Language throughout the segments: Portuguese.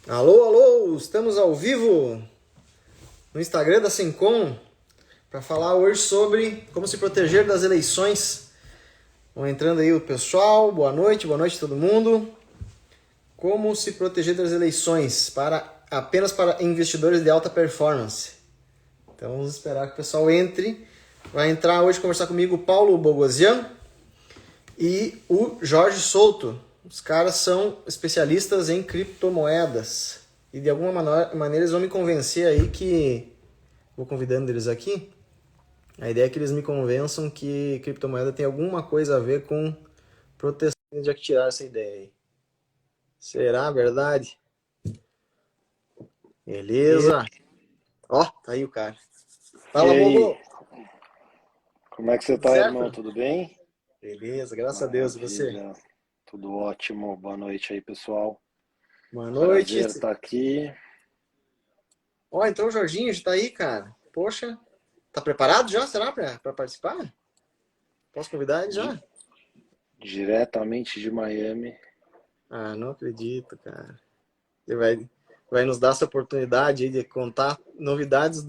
Alô, alô, estamos ao vivo no Instagram da Sencom para falar hoje sobre como se proteger das eleições. Vão entrando aí o pessoal, boa noite a todo mundo. Como se proteger das eleições apenas para investidores de alta performance. Então vamos esperar que o pessoal entre. Vai entrar hoje conversar comigo o Paulo Bogosian e o Jorge Souto. Os caras são especialistas em criptomoedas. E de alguma maneira eles vão me convencer aí que... Vou convidando eles aqui. A ideia é que eles me convençam que criptomoeda tem alguma coisa a ver com proteção. Já que tirar essa ideia aí. Será verdade? Beleza. Ó, tá aí o cara. E Fala, Bogo. aí, como é que você Tudo tá, irmão? certo? Tudo bem? Beleza, graças a Deus. E você? Maravilha, tudo ótimo. Boa noite aí, pessoal. Boa noite. Prazer estar aqui. Ó, então o Jorginho já tá aí, cara. Poxa, tá preparado já, será, pra participar? Posso convidar ele Di- já? Diretamente de Miami. Ah, não acredito, cara. Ele vai nos dar essa oportunidade aí de contar novidades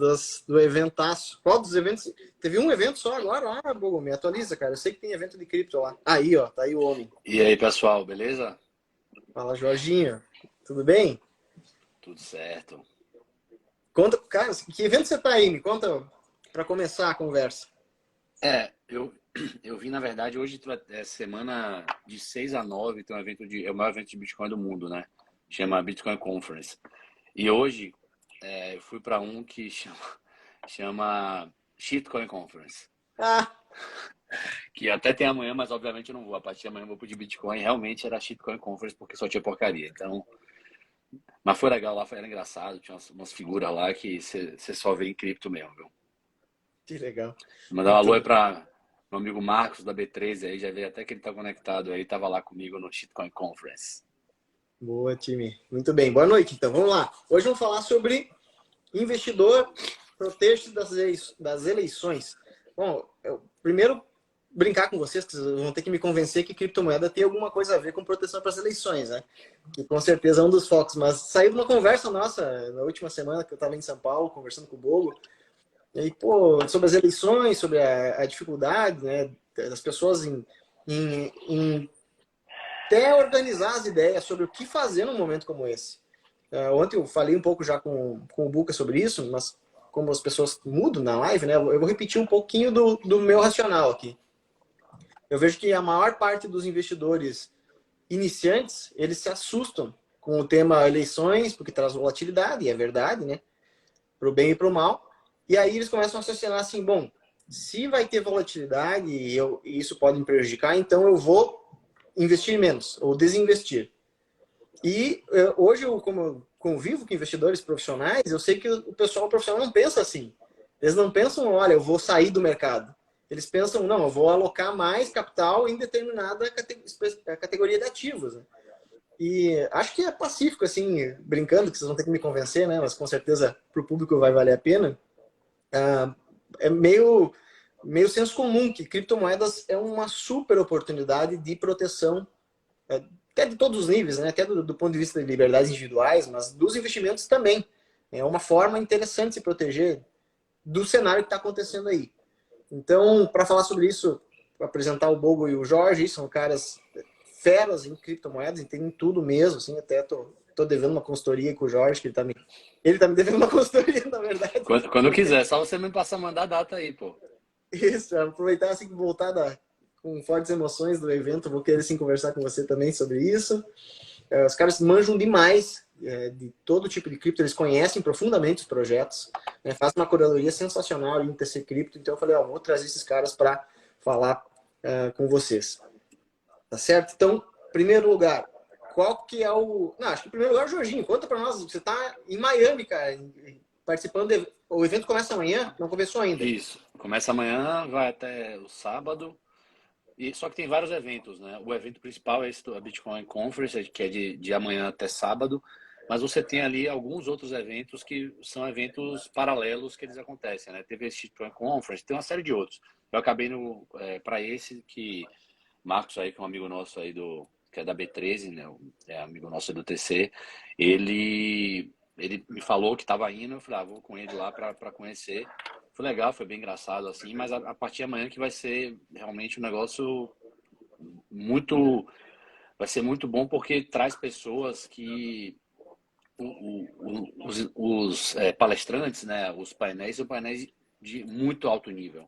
do eventaço. Qual dos eventos? Teve um evento só agora lá, Bogo, me atualiza, cara. Eu sei que tem evento de cripto lá. Aí, ó, tá aí o homem. E aí, pessoal, beleza? Fala, Jorginho. Tudo bem? Tudo certo. Conta, cara, que evento você tá aí? Me conta pra começar a conversa. Eu vim, na verdade, hoje é semana de 6 a 9, tem um evento é o maior evento de Bitcoin do mundo, né? Chama Bitcoin Conference. E hoje eu fui para um que chama Shitcoin Conference. Ah, Que até tem amanhã, mas obviamente eu não vou. A partir de amanhã eu vou pedir Bitcoin. Realmente era Shitcoin Conference porque só tinha porcaria. Então, mas foi legal lá, era engraçado. Tinha umas figuras lá que você só vê em cripto mesmo, viu? que legal. Mandar um Muito alô aí bom. para meu amigo Marcos da B13 aí, já veio até que ele tá conectado aí, tava lá comigo no Shitcoin Conference. Boa, time. Muito bem. Boa noite, então. Vamos lá. Hoje vamos falar sobre investidor proteger das eleições. Bom, eu primeiro brincar com vocês, que vocês vão ter que me convencer que criptomoeda tem alguma coisa a ver com proteção para as eleições, né? Que com certeza é um dos focos. Mas saiu de uma conversa nossa na última semana que eu estava em São Paulo, conversando com o Bogo, e aí, pô, sobre as eleições, sobre a dificuldade, né, das pessoas em até organizar as ideias sobre o que fazer num momento como esse. Ontem eu falei um pouco já com o Buca sobre isso, mas como as pessoas mudam na live, né, eu vou repetir um pouquinho do meu racional aqui. Eu vejo que a maior parte dos investidores iniciantes, eles se assustam com o tema eleições, porque traz volatilidade, e é verdade, né, para o bem e para o mal. E aí eles começam a associar assim, bom, se vai ter volatilidade e isso pode me prejudicar, então eu vou investir menos ou desinvestir. E hoje, como eu convivo com investidores profissionais, eu sei que o pessoal profissional não pensa assim. Eles não pensam, olha, eu vou sair do mercado. Eles pensam, não, eu vou alocar mais capital em determinada categoria de ativos. Né? E acho que é pacífico, assim, brincando, que vocês vão ter que me convencer, né? Mas com certeza para o público vai valer a pena. É meio senso comum que criptomoedas é uma super oportunidade de proteção até de todos os níveis, né? Até do ponto de vista de liberdades individuais, mas dos investimentos também. É uma forma interessante de se proteger do cenário que está acontecendo aí. Então, para falar sobre isso, apresentar o Bogo e o Jorge, são caras feras em criptomoedas, entendem tudo mesmo, assim, até tô devendo uma consultoria com o Jorge, que ele tá me devendo uma consultoria, na verdade. Quando quiser, só você me passar mandar a data aí, pô. Isso, aproveitar assim, voltar com fortes emoções do evento, vou querer sim conversar com você também sobre isso. Os caras manjam demais de todo tipo de cripto, eles conhecem profundamente os projetos, né? Fazem uma curadoria sensacional em TC Cripto, então eu falei, ó, vou trazer esses caras para falar com vocês. Tá certo? Então, primeiro lugar, qual que é o... Não, acho que em primeiro lugar, Jorginho, conta para nós, você tá em Miami, cara, participando, o evento começa amanhã, não começou ainda. Isso. Começa amanhã, vai até o sábado. E só que tem vários eventos, né? O evento principal é esse, a Bitcoin Conference, que é de amanhã até sábado. Mas você tem ali alguns outros eventos que são eventos paralelos que eles acontecem, né? Teve esse Bitcoin Conference, tem uma série de outros. Eu acabei para esse que Marcos aí, que é um amigo nosso aí que é da B13, né? É amigo nosso do TC, ele me falou que estava indo, eu falei, vou com ele lá para conhecer. Foi legal, foi bem engraçado assim, mas a partir de amanhã que vai ser realmente um negócio muito, vai ser muito bom porque traz pessoas que os palestrantes, né, os painéis são painéis de muito alto nível.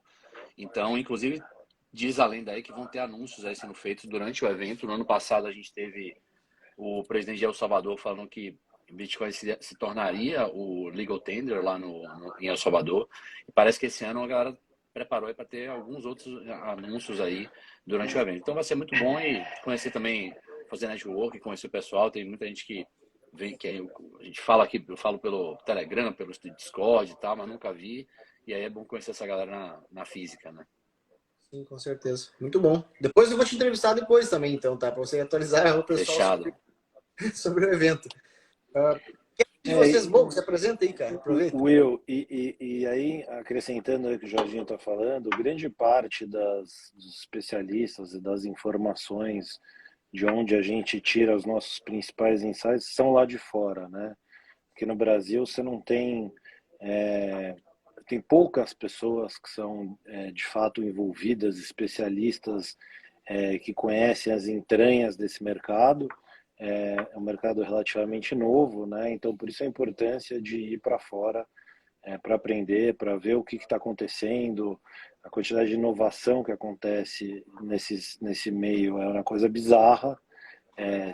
Então, inclusive, diz a lenda aí que vão ter anúncios aí sendo feitos durante o evento. No ano passado a gente teve o presidente de El Salvador falando que o Bitcoin se tornaria o legal tender lá em El Salvador. E parece que esse ano a galera preparou para ter alguns outros anúncios aí durante o evento. Então vai ser muito bom e conhecer também, fazer network, conhecer o pessoal. Tem muita gente que vem, que a gente fala aqui, eu falo pelo Telegram, pelo Discord e tal, mas nunca vi. E aí é bom conhecer essa galera na física, né? Sim, com certeza. Muito bom. Depois eu vou te entrevistar depois também, então, tá? Para você atualizar o pessoal Fechado. sobre o evento. De vocês, bom, se apresenta aí, cara. Aproveita. Will, e aí, acrescentando aí o que o Jorginho está falando, grande parte dos especialistas e das informações de onde a gente tira os nossos principais insights são lá de fora, né? Porque no Brasil você não tem... tem poucas pessoas que são de fato envolvidas, especialistas que conhecem as entranhas desse mercado. É um mercado relativamente novo, né? Então por isso a importância de ir para fora para aprender, para ver o que está acontecendo, a quantidade de inovação que acontece nesse meio é uma coisa bizarra.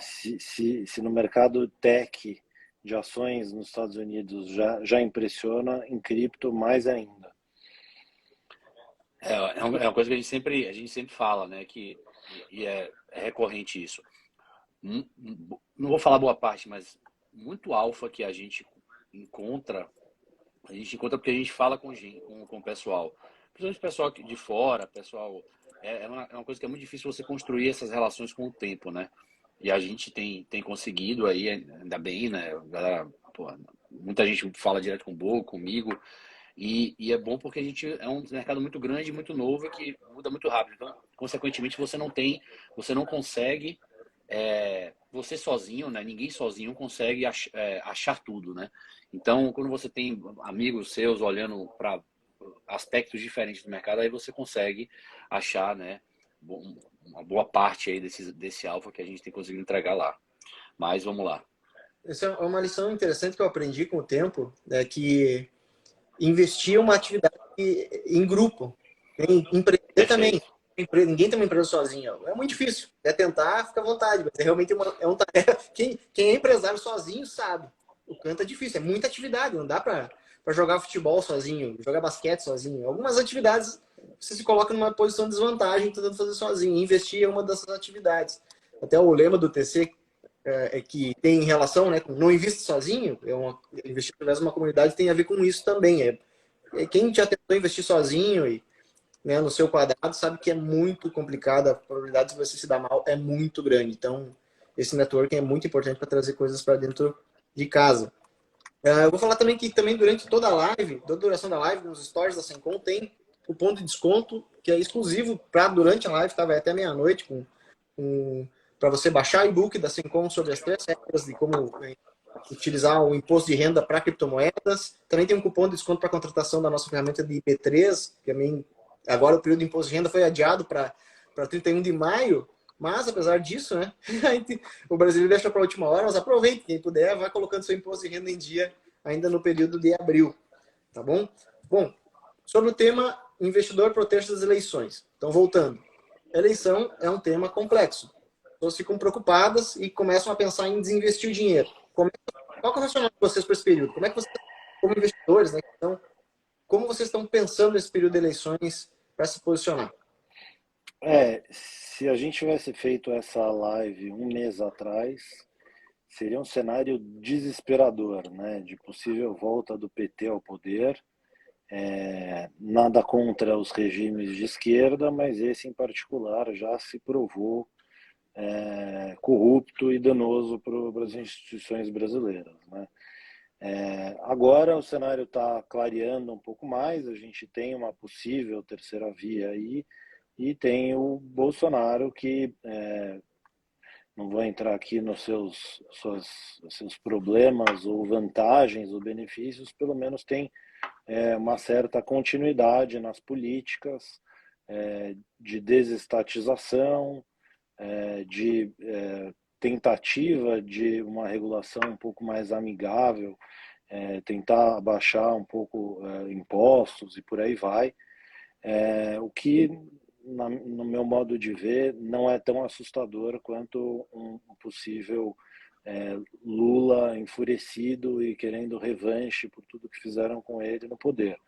Se no mercado tech de ações nos Estados Unidos já impressiona, em cripto mais ainda. É uma coisa que a gente sempre fala, né? E é recorrente isso. Não vou falar boa parte, mas muito alfa que encontra, a gente encontra porque a gente fala com o pessoal. Principalmente pessoal de fora, pessoal. É uma coisa que é muito difícil você construir essas relações com o tempo, né? E a gente tem conseguido aí, ainda bem, né? Galera, pô, muita gente fala direto com o Bo, comigo. E é bom porque a gente é um mercado muito grande, muito novo e que muda muito rápido. Então, consequentemente, você não consegue, você sozinho, né? Ninguém sozinho consegue achar tudo, né? Então, quando você tem amigos seus olhando para aspectos diferentes do mercado, aí você consegue achar, né? Uma boa parte aí desse alfa que a gente tem conseguido entregar lá. Mas vamos lá. Essa é uma lição interessante que eu aprendi com o tempo, é que investir é uma atividade em grupo. Empreender também. Perfeito. Ninguém tem uma empresa sozinho. É muito difícil. É tentar, fica à vontade. Mas é realmente uma tarefa. Quem é empresário sozinho sabe. O canto é difícil. É muita atividade. Não dá para jogar futebol sozinho, jogar basquete sozinho. Algumas atividades você se coloca numa posição de desvantagem tentando fazer sozinho. Investir é uma dessas atividades. Até o lema do TC que tem relação, né, com não invista sozinho, investir através de uma comunidade tem a ver com isso também. Quem já tentou investir sozinho e, né, no seu quadrado sabe que é muito complicado, a probabilidade de você se dar mal é muito grande. Então, esse networking é muito importante para trazer coisas para dentro de casa. Eu vou falar também que também durante toda a live, toda a duração da live, nos stories da Sencom, tem cupom de desconto que é exclusivo para durante a live, vai até meia-noite para você baixar o e-book da Sencom sobre as 3 regras de como utilizar o imposto de renda para criptomoedas. Também tem um cupom de desconto para contratação da nossa ferramenta de IP3, que também agora o período de imposto de renda foi adiado para 31 de maio, mas apesar disso, né, o brasileiro deixa para a última hora, mas aproveite, quem puder, vai colocando seu imposto de renda em dia ainda no período de abril, tá bom? Bom, sobre o tema investidor proteger das eleições. Então, voltando. Eleição é um tema complexo. As pessoas ficam preocupadas e começam a pensar em desinvestir o dinheiro. Qual é o racional de vocês para esse período? Como é que vocês, como investidores, né, então, como vocês estão pensando nesse período de eleições para se posicionar? Se a gente tivesse feito essa live um mês atrás, seria um cenário desesperador, né? De possível volta do PT ao poder. Nada contra os regimes de esquerda, mas esse em particular já se provou corrupto e danoso para as instituições brasileiras, né? Agora o cenário está clareando um pouco mais, a gente tem uma possível terceira via aí, e tem o Bolsonaro que não vou entrar aqui nos seus problemas ou vantagens ou benefícios, pelo menos tem uma certa continuidade nas políticas de desestatização, de tentativa de uma regulação um pouco mais amigável, tentar abaixar um pouco impostos e por aí vai. O que, no meu modo de ver, não é tão assustador quanto um possível Lula enfurecido e querendo revanche por tudo que fizeram com ele no poder.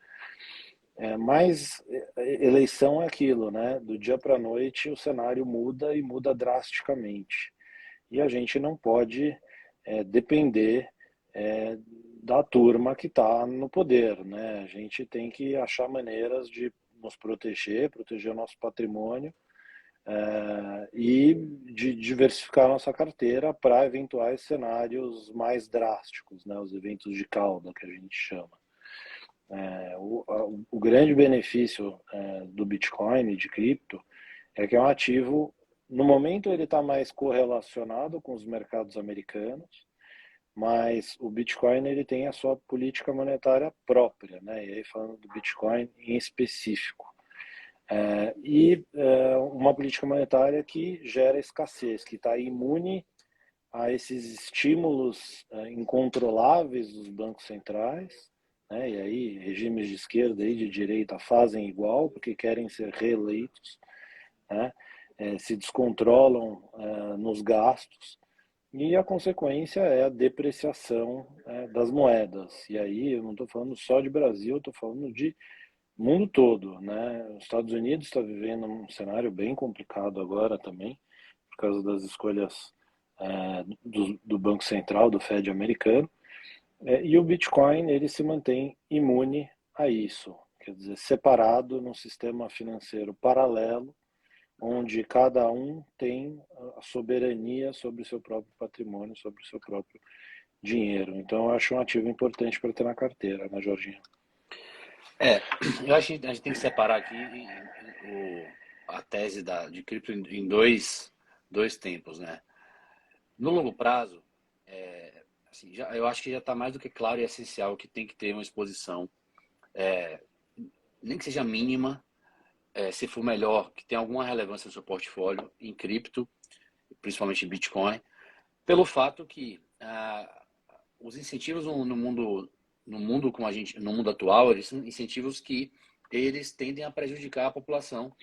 Mas eleição é aquilo, né? Do dia para a noite o cenário muda e muda drasticamente. E a gente não pode depender da turma que está no poder, né? A gente tem que achar maneiras de nos proteger o nosso patrimônio e de diversificar nossa carteira para eventuais cenários mais drásticos, né? Os eventos de cauda que a gente chama. O grande benefício do Bitcoin e de cripto é que é um ativo, no momento ele está mais correlacionado com os mercados americanos, mas o Bitcoin ele tem a sua política monetária própria, né? E aí falando do Bitcoin em específico. Uma política monetária que gera escassez, que está imune a esses estímulos incontroláveis dos bancos centrais, né? E aí regimes de esquerda e de direita fazem igual, porque querem ser reeleitos, né? Se descontrolam nos gastos, e a consequência é a depreciação das moedas. E aí eu não estou falando só de Brasil, estou falando de mundo todo, né? Os Estados Unidos está vivendo um cenário bem complicado agora também, por causa das escolhas do Banco Central, do Fed americano, e o Bitcoin ele se mantém imune a isso, quer dizer, separado num sistema financeiro paralelo, onde cada um tem a soberania sobre o seu próprio patrimônio, sobre o seu próprio dinheiro. Então, eu acho um ativo importante para ter na carteira, né, Jorginho? Eu acho que a gente tem que separar aqui a tese de cripto em dois tempos, né? No longo prazo, assim, eu acho que já está mais do que claro e essencial que tem que ter uma exposição, nem que seja mínima, se for melhor, que tenha alguma relevância no seu portfólio em cripto, principalmente em Bitcoin, pelo fato que os incentivos no mundo como no mundo atual, eles são incentivos que eles tendem a prejudicar a população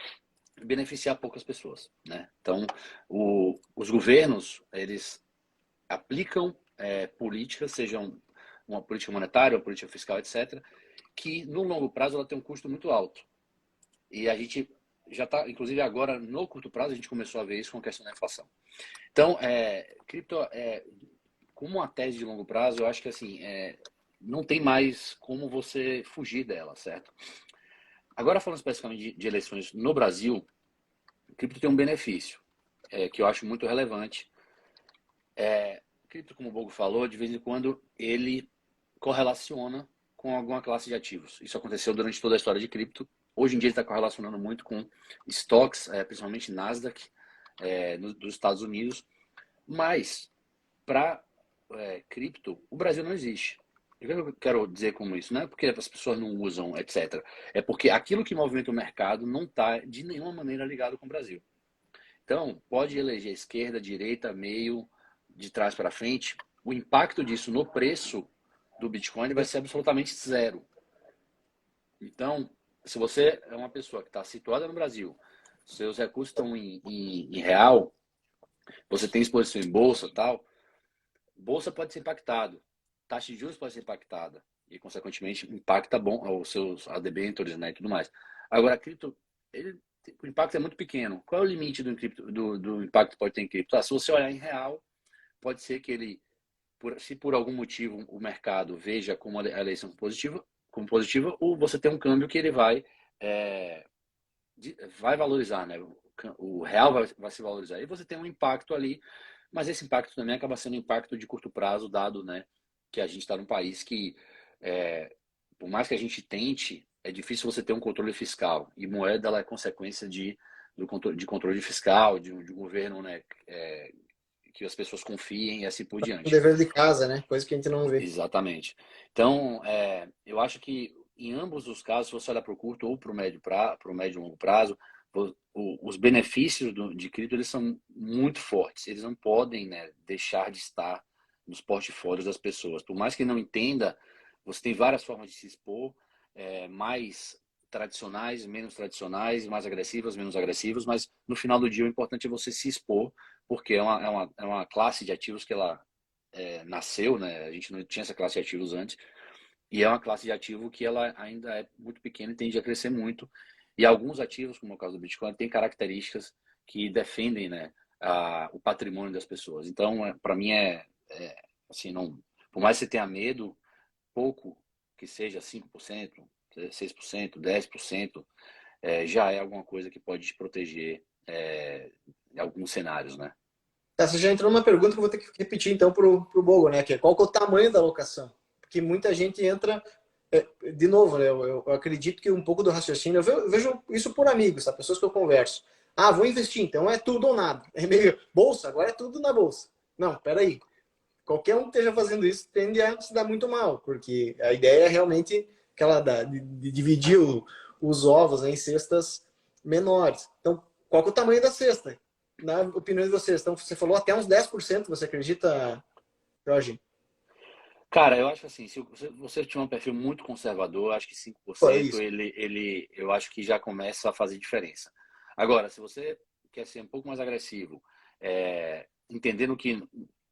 e beneficiar poucas pessoas, né? Então, os governos, eles aplicam políticas, sejam uma política monetária, uma política fiscal, etc., que no longo prazo ela tem um custo muito alto. E a gente já está, inclusive agora, no curto prazo, a gente começou a ver isso com a questão da inflação. Então, cripto, como uma tese de longo prazo, eu acho que assim, não tem mais como você fugir dela, certo? Agora, falando especificamente de eleições no Brasil, cripto tem um benefício, que eu acho muito relevante. Cripto, como o Bogo falou, de vez em quando ele correlaciona com alguma classe de ativos. Isso aconteceu durante toda a história de cripto. Hoje em dia ele está correlacionando muito com estoques, principalmente Nasdaq, dos Estados Unidos. Mas, para cripto, o Brasil não existe. O que eu quero dizer com isso? Não é porque as pessoas não usam, etc. É porque aquilo que movimenta o mercado não está de nenhuma maneira ligado com o Brasil. Então, pode eleger esquerda, direita, meio, de trás para frente. O impacto disso no preço do Bitcoin vai ser absolutamente zero. Então, se você é uma pessoa que está situada no Brasil, seus recursos estão em real, você tem exposição em bolsa e tal, bolsa pode ser impactado, taxa de juros pode ser impactada e, consequentemente, impacta os seus debêntures, né, e tudo mais. Agora, a cripto, o impacto é muito pequeno. Qual é o limite do impacto que pode ter em cripto? Se você olhar em real, pode ser que ele, se por algum motivo o mercado veja como a eleição positiva, ou você tem um câmbio que ele vai valorizar, né? O real vai se valorizar. E você tem um impacto ali, mas esse impacto também acaba sendo um impacto de curto prazo, dado, né, que a gente está num país que, por mais que a gente tente, é difícil você ter um controle fiscal. E moeda ela é consequência de controle fiscal, de um governo, né, que as pessoas confiem e assim por Um diante. dever de casa, né? Coisa que a gente não vê. Exatamente. Então, eu acho que em ambos os casos, se você olhar para o curto ou para o médio e longo prazo, os benefícios de cripto eles são muito fortes. Eles não podem, né, deixar de estar nos portfólios das pessoas. Por mais que não entenda, você tem várias formas de se expor, mais tradicionais, menos tradicionais, mais agressivas, menos agressivas, mas no final do dia o importante é você se expor, porque é uma classe de ativos que ela nasceu, né? A gente não tinha essa classe de ativos antes, e é uma classe de ativo que ela ainda é muito pequena e tende a crescer muito. E alguns ativos, como é o caso do Bitcoin, têm características que defendem, né, o patrimônio das pessoas. Então, para mim assim, não, por mais que você tenha medo, pouco que seja 5%, 6%, 10%, já é alguma coisa que pode te proteger em alguns cenários, né? Você já entrou numa pergunta que eu vou ter que repetir então pro Bogo, né? Que é qual que é o tamanho da alocação? Porque muita gente entra, de novo, né? Eu acredito que um pouco do raciocínio, eu vejo isso por amigos, tá? Pessoas que eu converso. Ah, vou investir, então é tudo ou nada. É meio bolsa, agora é tudo na bolsa. Não, peraí. Qualquer um que esteja fazendo isso tende a se dar muito mal, porque a ideia é realmente aquela de dividir os ovos, né, em cestas menores. Então, qual que é o tamanho da cesta? Na opinião de vocês, então, você falou até uns 10%, você acredita, Jorge? Cara, eu acho assim, se você tiver um perfil muito conservador, eu acho que cinco por Pô, é cento isso. eu acho que já começa a fazer diferença. Agora, se você quer ser um pouco mais agressivo, entendendo que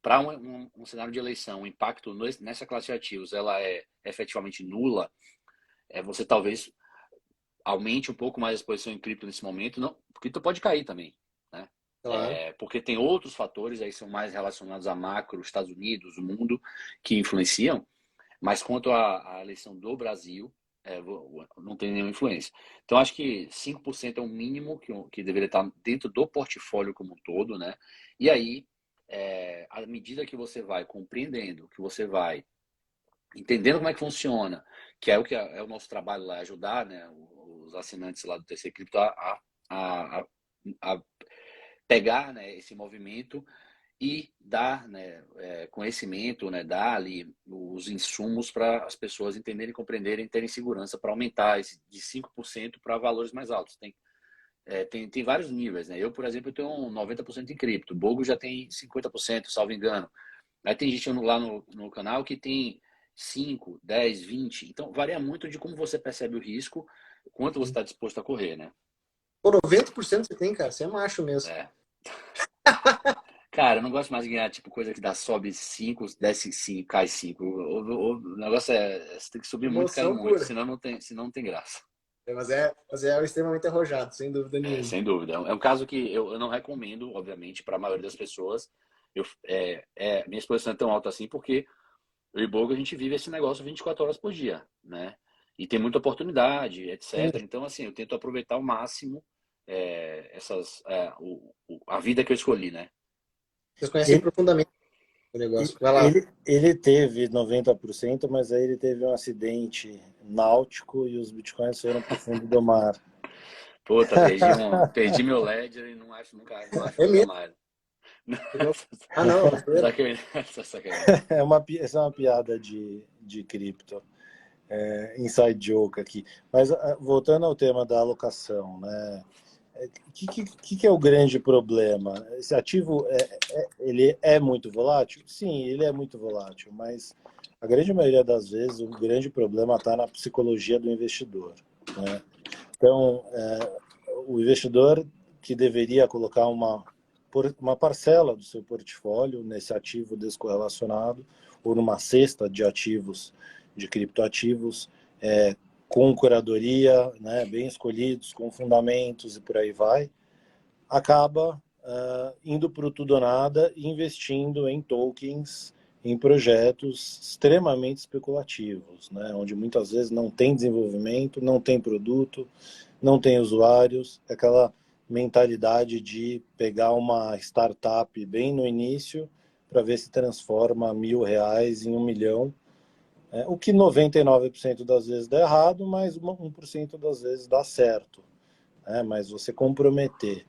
para um cenário de eleição, o impacto nessa classe de ativos, ela é efetivamente nula, você talvez aumente um pouco mais a exposição em cripto nesse momento, não, porque tu pode cair também, né? Claro. Porque tem outros fatores aí são mais relacionados a macro, Estados Unidos, o mundo, que influenciam, mas quanto à eleição do Brasil, não tem nenhuma influência. Então, acho que 5% é o mínimo que deveria estar dentro do portfólio como um todo, né? E aí, à medida que você vai compreendendo, que você vai entendendo como é que funciona, que é o nosso trabalho lá, ajudar, né, os assinantes lá do TC Cripto a, a pegar, né, esse movimento e dar, né, conhecimento, né, dar ali os insumos para as pessoas entenderem, compreenderem, terem segurança para aumentar de 5% para valores mais altos. Tem vários níveis, né? Eu, por exemplo, eu tenho 90% em cripto, o Bogo já tem 50%, salvo engano. Aí tem gente lá no canal que tem 5, 10, 20. Então, varia muito de como você percebe o risco, quanto você está disposto a correr, né? Pô, 90% você tem, cara. Você é macho mesmo. É. Cara, eu não gosto mais de ganhar, tipo, coisa que dá, sobe 5, desce 5, cai 5. O negócio você tem que subir muito e cair Emoção muito, pura. senão não tem graça. Mas é extremamente arrojado, sem dúvida nenhuma. Sem dúvida. É um caso que eu não recomendo, obviamente, para a maioria das pessoas. Minha exposição é tão alta assim porque eu e Bogo, a gente vive esse negócio 24 horas por dia, né? E tem muita oportunidade, Sim. etc. Então, assim, eu tento aproveitar ao máximo a vida que eu escolhi, né? Vocês conhecem Ele, profundamente o negócio. Vai lá. ele teve 90%, mas aí ele teve um acidente náutico e os bitcoins foram para o fundo do mar. Puta, perdi meu Ledger e não acho É nunca mesmo? mais. Ah, não, zoeira. Sacanagem. Essa é uma piada de cripto, inside joke aqui. Mas voltando ao tema da alocação, né? Que é o grande problema? Esse ativo ele é muito volátil? Sim, ele é muito volátil, mas a grande maioria das vezes o grande problema está na psicologia do investidor, né? Então, o investidor que deveria colocar uma parcela do seu portfólio nesse ativo descorrelacionado ou numa cesta de ativos, de criptoativos, com curadoria, né, bem escolhidos, com fundamentos e por aí vai, acaba indo para o tudo ou nada e investindo em tokens, em projetos extremamente especulativos, né, onde muitas vezes não tem desenvolvimento, não tem produto, não tem usuários, aquela mentalidade de pegar uma startup bem no início para ver se transforma R$ 1.000 em 1 milhão, o que 99% das vezes dá errado, mas 1% das vezes dá certo. Mas você comprometer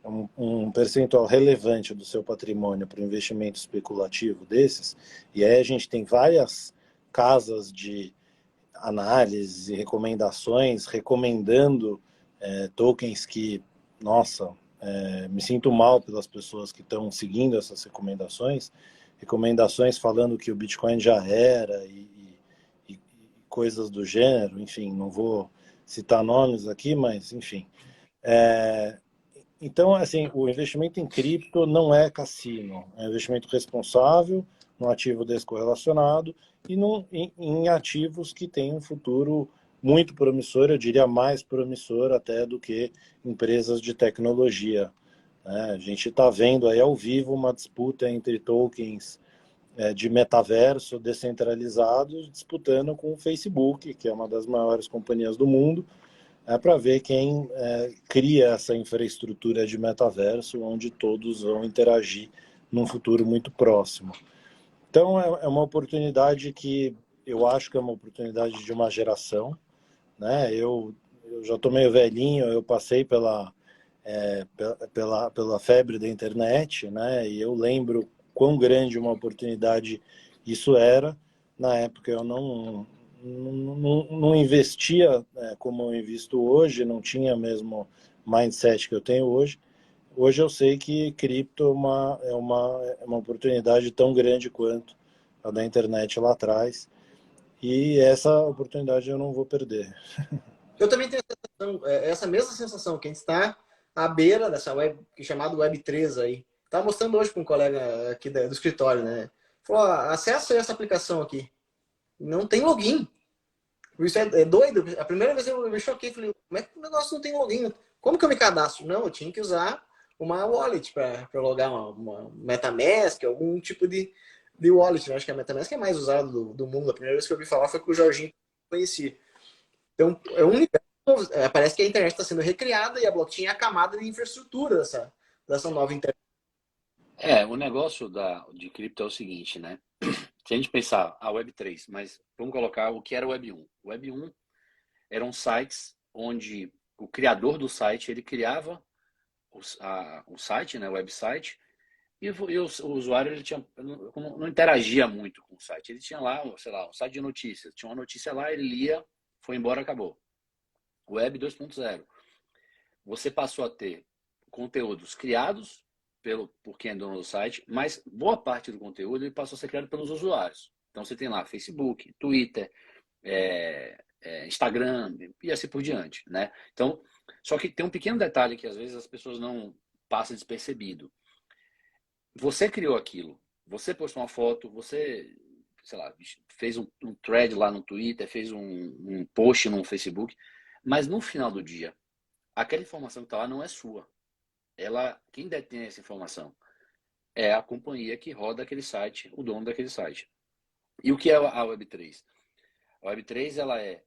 um percentual relevante do seu patrimônio para o investimento especulativo desses, e aí a gente tem várias casas de análise e recomendações recomendando tokens que, nossa, me sinto mal pelas pessoas que estão seguindo essas recomendações falando que o Bitcoin já era e coisas do gênero, enfim, não vou citar nomes aqui, mas enfim. Então, assim, o investimento em cripto não é cassino, é um investimento responsável, num ativo descorrelacionado e em ativos que têm um futuro muito promissor, eu diria mais promissor até do que empresas de tecnologia, né? A gente está vendo aí ao vivo uma disputa entre tokens de metaverso descentralizados disputando com o Facebook, que é uma das maiores companhias do mundo, para ver quem cria essa infraestrutura de metaverso onde todos vão interagir num futuro muito próximo. Então é uma oportunidade que eu acho que é uma oportunidade de uma geração, né? Eu já estou meio velhinho, eu passei pela febre da internet, né? E eu lembro quão grande uma oportunidade isso era. Na época eu não investia como eu invisto hoje, não tinha mesmo mindset que eu tenho hoje. Hoje eu sei que cripto é uma oportunidade tão grande quanto a da internet lá atrás. E essa oportunidade eu não vou perder. Eu também tenho essa mesma sensação, que a gente está à beira dessa web, chamada Web3 aí. Estava mostrando hoje para um colega aqui do escritório, né? Falou, acessa essa aplicação aqui. Não tem login. Isso é doido. A primeira vez eu me choquei, falei, como é que o negócio não tem login? Como que eu me cadastro? Não, eu tinha que usar uma wallet para logar uma MetaMask, algum tipo de wallet. Eu acho que a MetaMask é mais usada do mundo. A primeira vez que eu ouvi falar foi com o Jorginho que eu conheci. Então, é um universo. Parece que a internet está sendo recriada e a blockchain é a camada de infraestrutura dessa nova internet. O negócio de cripto é o seguinte, né? Se a gente pensar a Web3, mas vamos colocar o que era o Web1. O Web1 eram sites onde o criador do site, ele criava o site, né, o website, e o usuário ele não interagia muito com o site. Ele tinha lá, sei lá, um site de notícias. Tinha uma notícia lá, ele lia, foi embora, acabou. Web 2.0. Você passou a ter conteúdos criados por quem é dono do site, mas boa parte do conteúdo ele passou a ser criado pelos usuários. Então você tem lá Facebook, Twitter, Instagram e assim por diante, né? Então, só que tem um pequeno detalhe que às vezes as pessoas não passam despercebido. Você criou aquilo, você postou uma foto, você, sei lá, fez um thread lá no Twitter, fez um post no Facebook, mas no final do dia, aquela informação que está lá não é sua. Quem detém essa informação é a companhia que roda aquele site, o dono daquele site. E o que é a Web3? A Web3,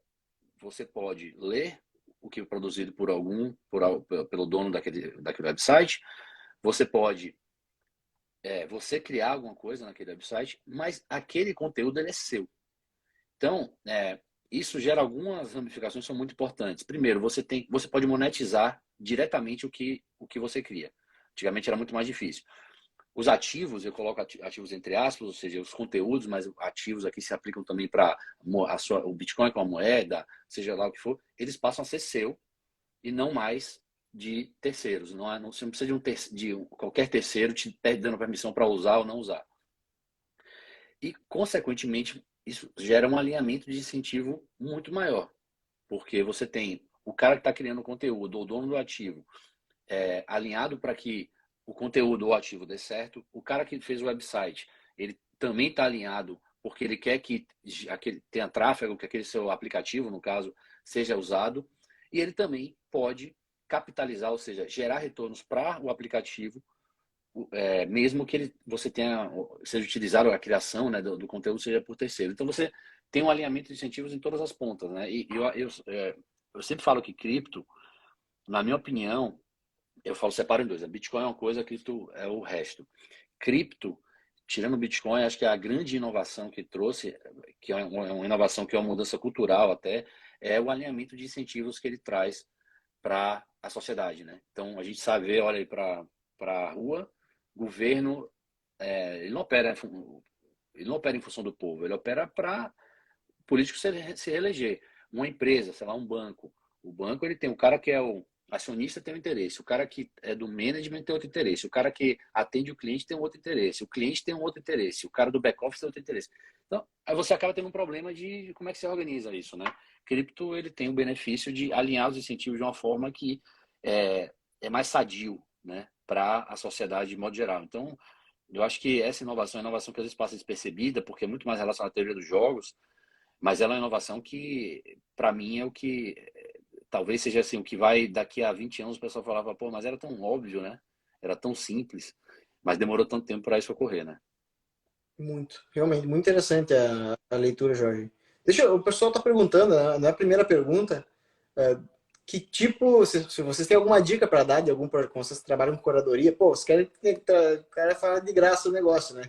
você pode ler o que é produzido pelo dono daquele website, você pode você criar alguma coisa naquele website, mas aquele conteúdo ele é seu. Então, isso gera algumas ramificações que são muito importantes. Primeiro, você pode monetizar diretamente o que você cria. Antigamente era muito mais difícil. Os ativos, eu coloco ativos entre aspas, ou seja, os conteúdos, mas ativos aqui se aplicam também para o Bitcoin com a moeda, seja lá o que for, eles passam a ser seu e não mais de terceiros. Você não precisa de qualquer terceiro te dando permissão para usar ou não usar. E, consequentemente, isso gera um alinhamento de incentivo muito maior, porque você tem o cara que está criando o conteúdo, o dono do ativo, alinhado para que o conteúdo ou ativo dê certo, o cara que fez o website, ele também está alinhado porque ele quer que tenha tráfego, que aquele seu aplicativo, no caso, seja usado, e ele também pode capitalizar, ou seja, gerar retornos para o aplicativo, mesmo que você seja utilizado a criação, né, do conteúdo seja por terceiro. Então você tem um alinhamento de incentivos em todas as pontas, né? E eu sempre falo que cripto, na minha opinião, eu falo separo em dois. A Bitcoin é uma coisa, cripto é o resto. Cripto, tirando o Bitcoin, acho que a grande inovação que trouxe, que é uma inovação que é uma mudança cultural até, é o alinhamento de incentivos que ele traz para a sociedade, né? Então a gente sabe, olha aí para a rua, governo, ele não opera em função do povo, ele opera para o político se reeleger. Uma empresa, sei lá, um banco. O banco ele tem o cara que é o acionista tem um interesse, o cara que é do management tem outro interesse, o cara que atende o cliente tem um outro interesse, o cliente tem um outro interesse, o cara do back-office tem outro interesse. Então, aí você acaba tendo um problema de como é que você organiza isso, né? Cripto, ele tem o benefício de alinhar os incentivos de uma forma que é mais sadio, né, para a sociedade de modo geral. Então, eu acho que essa inovação é uma inovação que às vezes passa despercebida, porque é muito mais relacionada à teoria dos jogos, mas ela é uma inovação que, para mim, é o que talvez seja assim, o que vai daqui a 20 anos o pessoal falava, pô, mas era tão óbvio, né? Era tão simples, mas demorou tanto tempo para isso ocorrer, né? Muito, realmente, muito interessante a leitura, Jorge. O pessoal está perguntando, né, na primeira pergunta, que tipo, se vocês têm alguma dica para dar de algum projeto, como vocês trabalham com curadoria, pô, vocês querem que o cara fala de graça o negócio, né?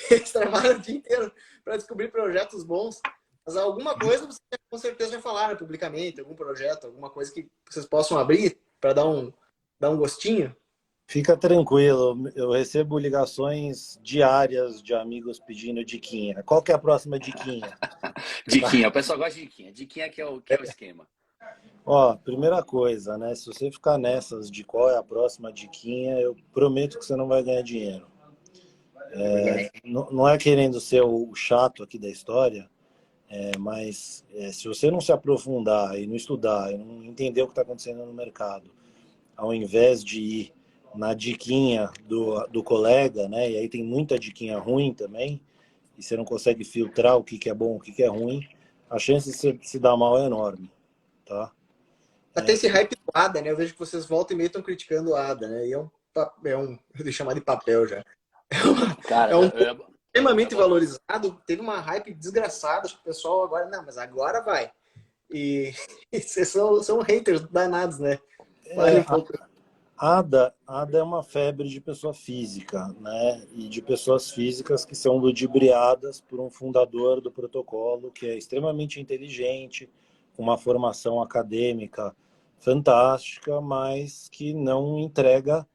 Eles trabalham o dia inteiro para descobrir projetos bons, mas alguma coisa vocês com certeza já falaram publicamente, algum projeto, alguma coisa que vocês possam abrir para dar um gostinho. Fica tranquilo, eu recebo ligações diárias de amigos pedindo diquinha. Qual que é a próxima diquinha? Diquinha, o pessoal gosta de diquinha. Diquinha que é o esquema. Ó, primeira coisa, né? Se você ficar nessas de qual é a próxima diquinha, eu prometo que você não vai ganhar dinheiro. Não é querendo ser o chato aqui da história, mas se você não se aprofundar e não estudar e não entender o que está acontecendo no mercado, ao invés de ir na diquinha do colega, né? E aí tem muita diquinha ruim também, e você não consegue filtrar o que é bom, o que é ruim, a chance de você se dar mal é enorme, tá? Até esse hype do ADA, né? Eu vejo que vocês voltam e meio estão criticando o ADA, né? E eu vou chamar de papel já. Cara, É um extremamente valorizado, teve uma hype desgraçada, acho que o pessoal agora, não, mas agora vai. E vocês são haters danados, né? Fale um pouco. ADA é uma febre de pessoa física, né? E de pessoas físicas que são ludibriadas por um fundador do protocolo que é extremamente inteligente, com uma formação acadêmica fantástica, mas que não entrega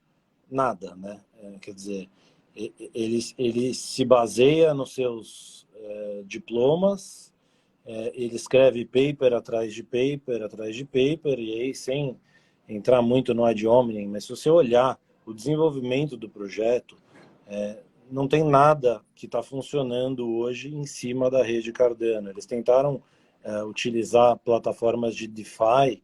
nada, né? Quer dizer, ele se baseia nos seus diplomas, ele escreve paper atrás de paper, atrás de paper, e aí sem entrar muito no ad hominem, mas se você olhar o desenvolvimento do projeto, não tem nada que está funcionando hoje em cima da rede Cardano. Eles tentaram utilizar plataformas de DeFi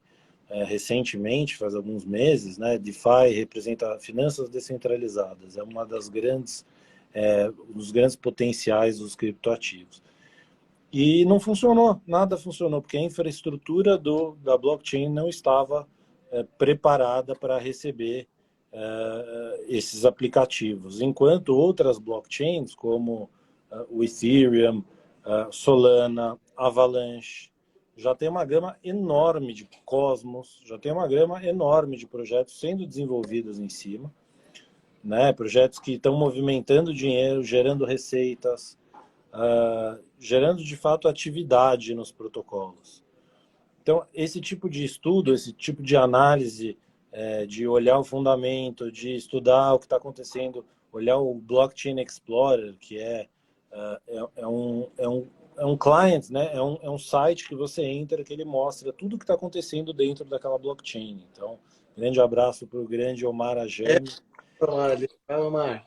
recentemente, faz alguns meses, né? DeFi representa finanças descentralizadas, é uma das grandes, dos grandes potenciais dos criptoativos. E não funcionou, nada funcionou, porque a infraestrutura da blockchain não estava preparada para receber esses aplicativos. Enquanto outras blockchains, como o Ethereum, Solana, Avalanche, já tem uma gama enorme de Cosmos, já tem uma gama enorme de projetos sendo desenvolvidos em cima, né? Projetos que estão movimentando dinheiro, gerando receitas, gerando de fato atividade nos protocolos. Então, esse tipo de estudo, esse tipo de análise, de olhar o fundamento, de estudar o que está acontecendo, olhar o Blockchain Explorer, que é um client, né? É um site que você entra, que ele mostra tudo o que está acontecendo dentro daquela blockchain. Então, grande abraço para o grande Omar Ajami. Omar.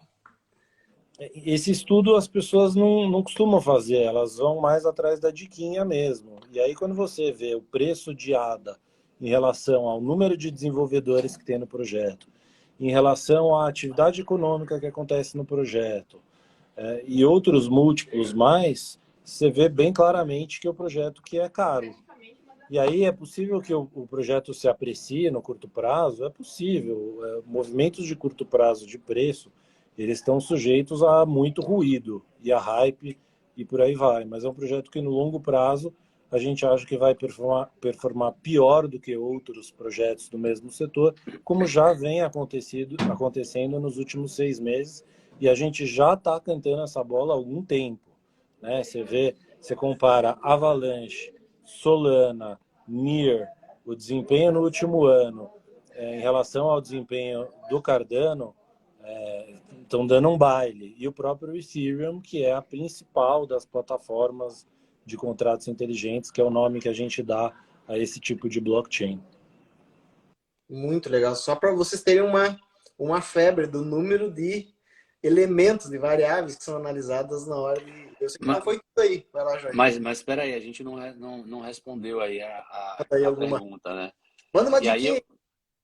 Esse estudo as pessoas não costumam fazer, elas vão mais atrás da diquinha mesmo. E aí quando você vê o preço de ADA em relação ao número de desenvolvedores que tem no projeto, em relação à atividade econômica que acontece no projeto, e outros múltiplos mais, você vê bem claramente que é um projeto que é caro. E aí é possível que o projeto se aprecie no curto prazo? É possível. Movimentos de curto prazo de preço, eles estão sujeitos a muito ruído e a hype e por aí vai. Mas é um projeto que no longo prazo a gente acha que vai performar pior do que outros projetos do mesmo setor, como já vem acontecendo nos últimos 6 meses, e a gente já está cantando essa bola há algum tempo, né? Você compara Avalanche, Solana, Near, o desempenho no último ano, em relação ao desempenho do Cardano, estão dando um baile. E o próprio Ethereum, que é a principal das plataformas de contratos inteligentes, que é o nome que a gente dá a esse tipo de blockchain. Muito legal. Só para vocês terem uma febre do número de elementos, de variáveis que são analisadas na hora de... Eu sei que não foi tudo aí. Vai lá, Jorge. Mas espera aí, a gente não respondeu aí a pergunta, né? Manda uma diquinha. Aí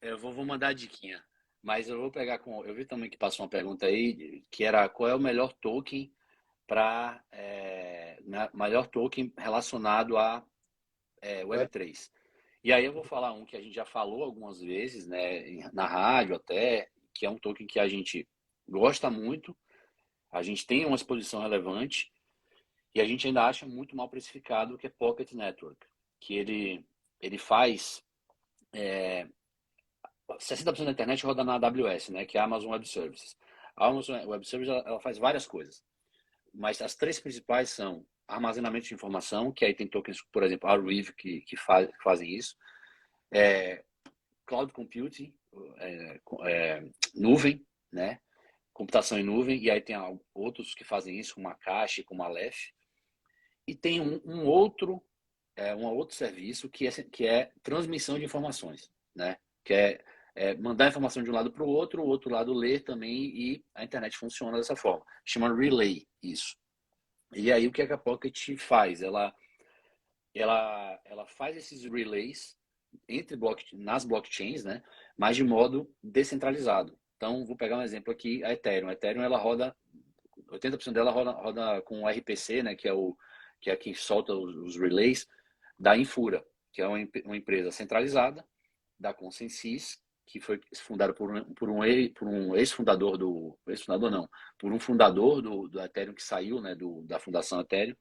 eu vou mandar a diquinha. Mas eu vou pegar com... Eu vi também que passou uma pergunta aí, que era qual é o melhor token para... melhor token relacionado a Web3. E aí eu vou falar um que a gente já falou algumas vezes, né, na rádio até, que é um token que a gente gosta muito, a gente tem uma exposição relevante e a gente ainda acha muito mal precificado, que é Pocket Network, que ele faz 60% da internet roda na AWS, né, que é a Amazon Web Services. A Amazon Web Services ela faz várias coisas, mas as três principais são armazenamento de informação, que aí tem tokens, por exemplo, Arweave, que fazem isso, Cloud Computing, nuvem, né, computação em nuvem, e aí tem outros que fazem isso, como a Cache, como a Aleph, e tem um outro serviço que é transmissão de informações, né, que é mandar informação de um lado para o outro lado ler também, e a internet funciona dessa forma. Chama Relay isso. E aí o que a Pocket faz? Ela faz esses relays nas blockchains, né? Mas de modo descentralizado. Então, vou pegar um exemplo aqui, a Ethereum. A Ethereum, ela roda, 80% dela roda com o RPC, né? Que é quem solta os relays da Infura, que é uma empresa centralizada da Consensys, que foi fundada por um ex-fundador por um fundador do Ethereum que saiu, né, da fundação Ethereum.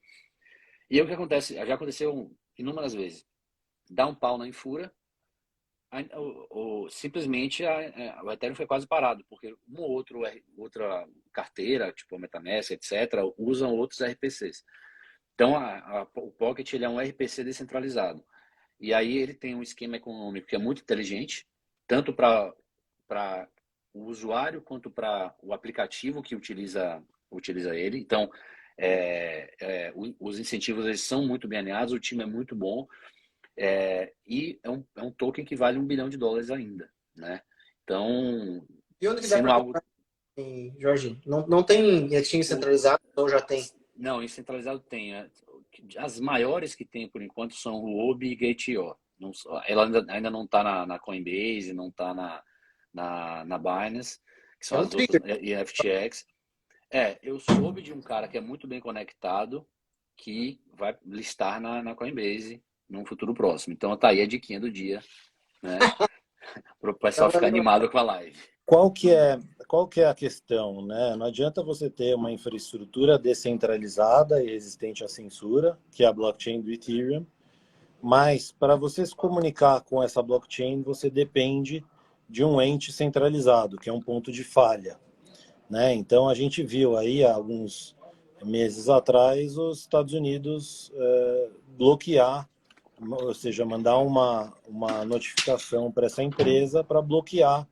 E aí o que acontece? Já aconteceu inúmeras vezes. Dá um pau na Infura, simplesmente o Ethereum foi quase parado, porque outra carteira, tipo a MetaMask, etc., usam outros RPCs. Então, o Pocket ele é um RPC descentralizado. E aí ele tem um esquema econômico que é muito inteligente, tanto para o usuário quanto para o aplicativo que utiliza ele. Então, os incentivos eles são muito bem alinhados, o time é muito bom, e é um token que vale $1 bilhão ainda, né? Então, e onde que dá para comprar, Jorge? Não tem exchange centralizado ou já tem? Não, em centralizado tem. As maiores que tem por enquanto são o Huobi e Gate.io. Ela ainda não está na Coinbase, não está na Binance, que são as outras, e FTX. Eu soube de um cara que é muito bem conectado que vai listar na Coinbase num futuro próximo. Então tá aí a diquinha do dia, né? Para o pessoal ficar animado com a live. Qual que é a questão, né? Não adianta você ter uma infraestrutura descentralizada e resistente à censura, que é a blockchain do Ethereum, mas para você se comunicar com essa blockchain, você depende de um ente centralizado, que é um ponto de falha, né? Então a gente viu aí há alguns meses atrás os Estados Unidos bloquear, ou seja, mandar uma notificação para essa empresa para bloquear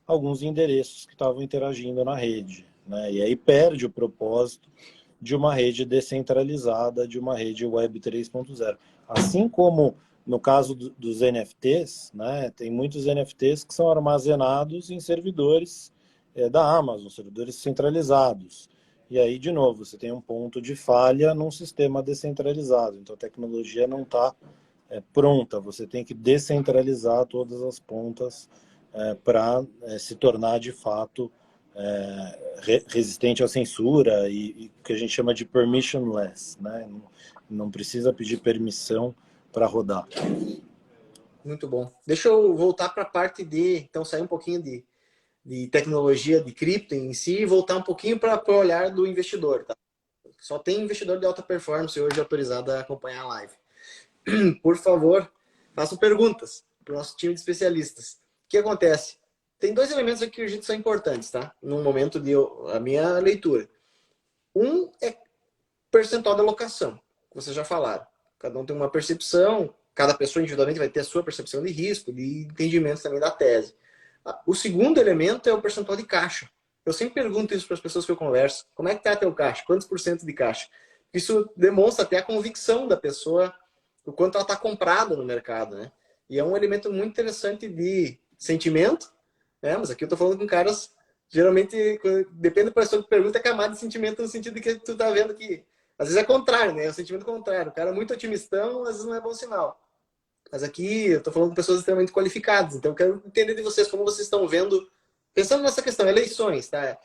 alguns endereços que estavam interagindo na rede, né? E aí perde o propósito de uma rede descentralizada, de uma rede Web 3.0. Assim como no caso dos NFTs, né? Tem muitos NFTs que são armazenados em servidores da Amazon, servidores centralizados. E aí, de novo, você tem um ponto de falha num sistema descentralizado. Então, a tecnologia não está pronta. Você tem que descentralizar todas as pontas para se tornar, de fato, resistente à censura e o que a gente chama de permissionless, né? Não precisa pedir permissão para rodar. Muito bom. Deixa eu voltar para a parte então sair um pouquinho de tecnologia, de cripto em si, e voltar um pouquinho para o olhar do investidor. Tá? Só tem investidor de alta performance hoje autorizado a acompanhar a live. Por favor, façam perguntas para o nosso time de especialistas. O que acontece? Tem dois elementos aqui que são importantes, tá? No momento a minha leitura. Um é percentual de alocação, que vocês já falaram. Cada um tem uma percepção, cada pessoa individualmente vai ter a sua percepção de risco, de entendimento também da tese. O segundo elemento é o percentual de caixa. Eu sempre pergunto isso para as pessoas que eu converso. Como é que está teu caixa? Quantos por cento de caixa? Isso demonstra até a convicção da pessoa, o quanto ela está comprada no mercado, né? E é um elemento muito interessante de sentimento, né? Mas aqui eu estou falando com caras, geralmente, depende da pessoa que pergunta, é camada de sentimento no sentido de que tu tá vendo que, às vezes é contrário, né? É o sentimento contrário. O cara é muito otimistão, às vezes não é bom sinal. Mas aqui eu estou falando com pessoas extremamente qualificadas, então eu quero entender de vocês como vocês estão vendo, pensando nessa questão, eleições, tá?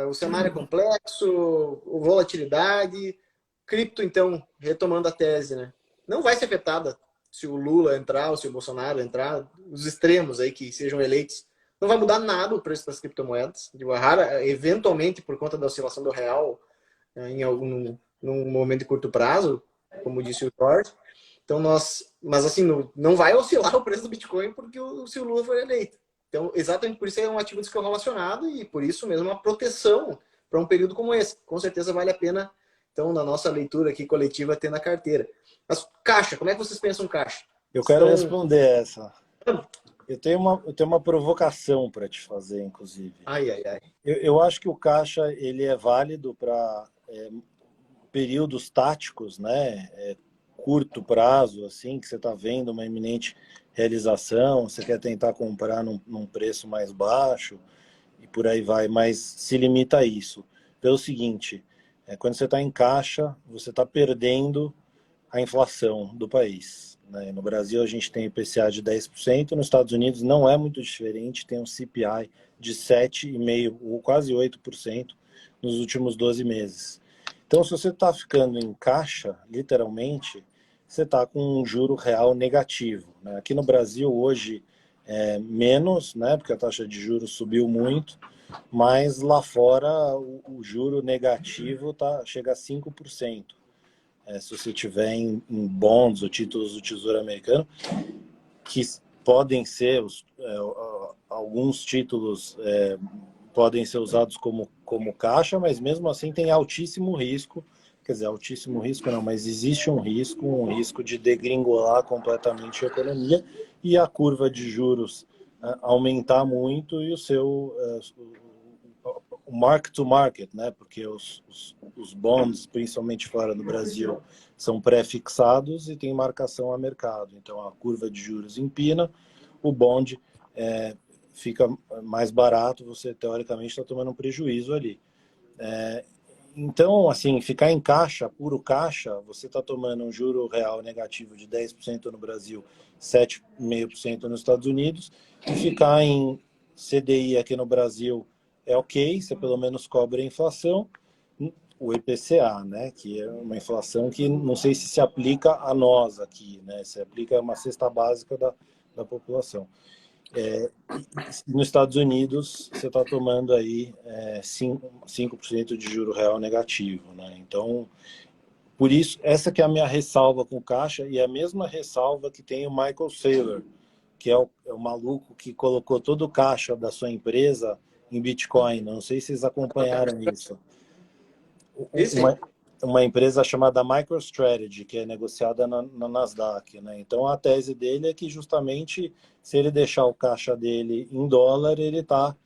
O cenário é complexo, volatilidade, cripto, então, retomando a tese, né? Não vai ser afetada se o Lula entrar ou se o Bolsonaro entrar, os extremos aí que sejam eleitos. Não vai mudar nada o preço das criptomoedas. Eventualmente, por conta da oscilação do real em num momento de curto prazo, como disse o George. Então, mas assim, não vai oscilar o preço do Bitcoin porque se o Lula for eleito. Então, exatamente por isso é um ativo de risco relacionado e por isso mesmo uma proteção para um período como esse. Com certeza vale a pena, então, na nossa leitura aqui coletiva, ter na carteira. Mas caixa, como é que vocês pensam caixa? Eu quero responder essa. Eu tenho uma provocação para te fazer, inclusive. Ai, ai, ai. Eu acho que o caixa ele é válido para períodos táticos, né? Curto prazo, assim, que você está vendo uma iminente realização, você quer tentar comprar num preço mais baixo e por aí vai, mas se limita a isso. Pelo seguinte, quando você está em caixa, você está perdendo a inflação do país, né? No Brasil a gente tem IPCA de 10%, nos Estados Unidos não é muito diferente, tem um CPI de 7,5% ou quase 8% nos últimos 12 meses. Então, se você está ficando em caixa, literalmente, você está com um juro real negativo, né? Aqui no Brasil, hoje, menos, né? Porque a taxa de juros subiu muito, mas lá fora o juro negativo chega a 5%. Se você tiver em bonds ou títulos do Tesouro Americano, que podem ser, alguns títulos podem ser usados como caixa, mas mesmo assim tem altíssimo risco, quer dizer, altíssimo risco não, mas existe um risco de degringolar completamente a economia e a curva de juros aumentar muito e o mark to market, né? Porque os bonds, principalmente fora do Brasil, são pré-fixados e tem marcação a mercado. Então a curva de juros empina, o bond fica mais barato, você teoricamente está tomando um prejuízo ali. Então, assim, ficar em caixa, puro caixa, você está tomando um juro real negativo de 10% no Brasil, 7,5% nos Estados Unidos, e ficar em CDI aqui no Brasil é ok, você pelo menos cobre a inflação, o IPCA, né, que é uma inflação que não sei se aplica a nós aqui, né, se aplica a uma cesta básica da população. Nos Estados Unidos, você está tomando aí 5% de juro real negativo, né? Então, por isso, essa que é a minha ressalva com o caixa e é a mesma ressalva que tem o Michael Saylor, que é o maluco que colocou todo o caixa da sua empresa em Bitcoin. Não sei se vocês acompanharam isso. Uma empresa chamada MicroStrategy, que é negociada na Nasdaq, né? Então a tese dele é que justamente se ele deixar o caixa dele em dólar, ele está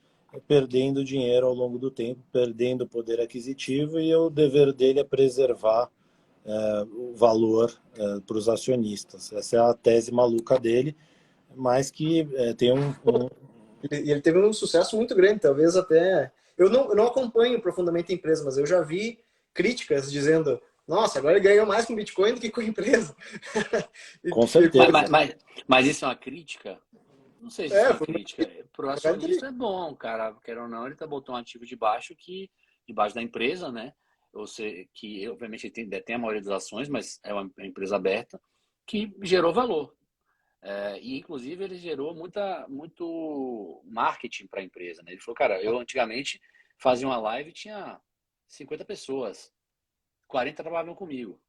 perdendo dinheiro ao longo do tempo, perdendo poder aquisitivo, e o dever dele é preservar o valor para os acionistas. Essa é a tese maluca dele, mas que tem Ele teve um sucesso muito grande, talvez até... Eu não acompanho profundamente a empresa, mas eu já vi críticas dizendo: nossa, agora ele ganhou mais com Bitcoin do que com a empresa. Com certeza. Mas isso é uma crítica? Não sei se isso é uma crítica. Para o acionista é bom, cara. Quer ou não, ele botou um ativo debaixo da empresa, né? Ou seja, que obviamente ele detém a maioria das ações, mas é uma empresa aberta que gerou valor. E inclusive ele gerou muito marketing para a empresa, né? Ele falou: cara, eu antigamente fazia uma live e tinha 50 pessoas, 40 trabalhavam comigo.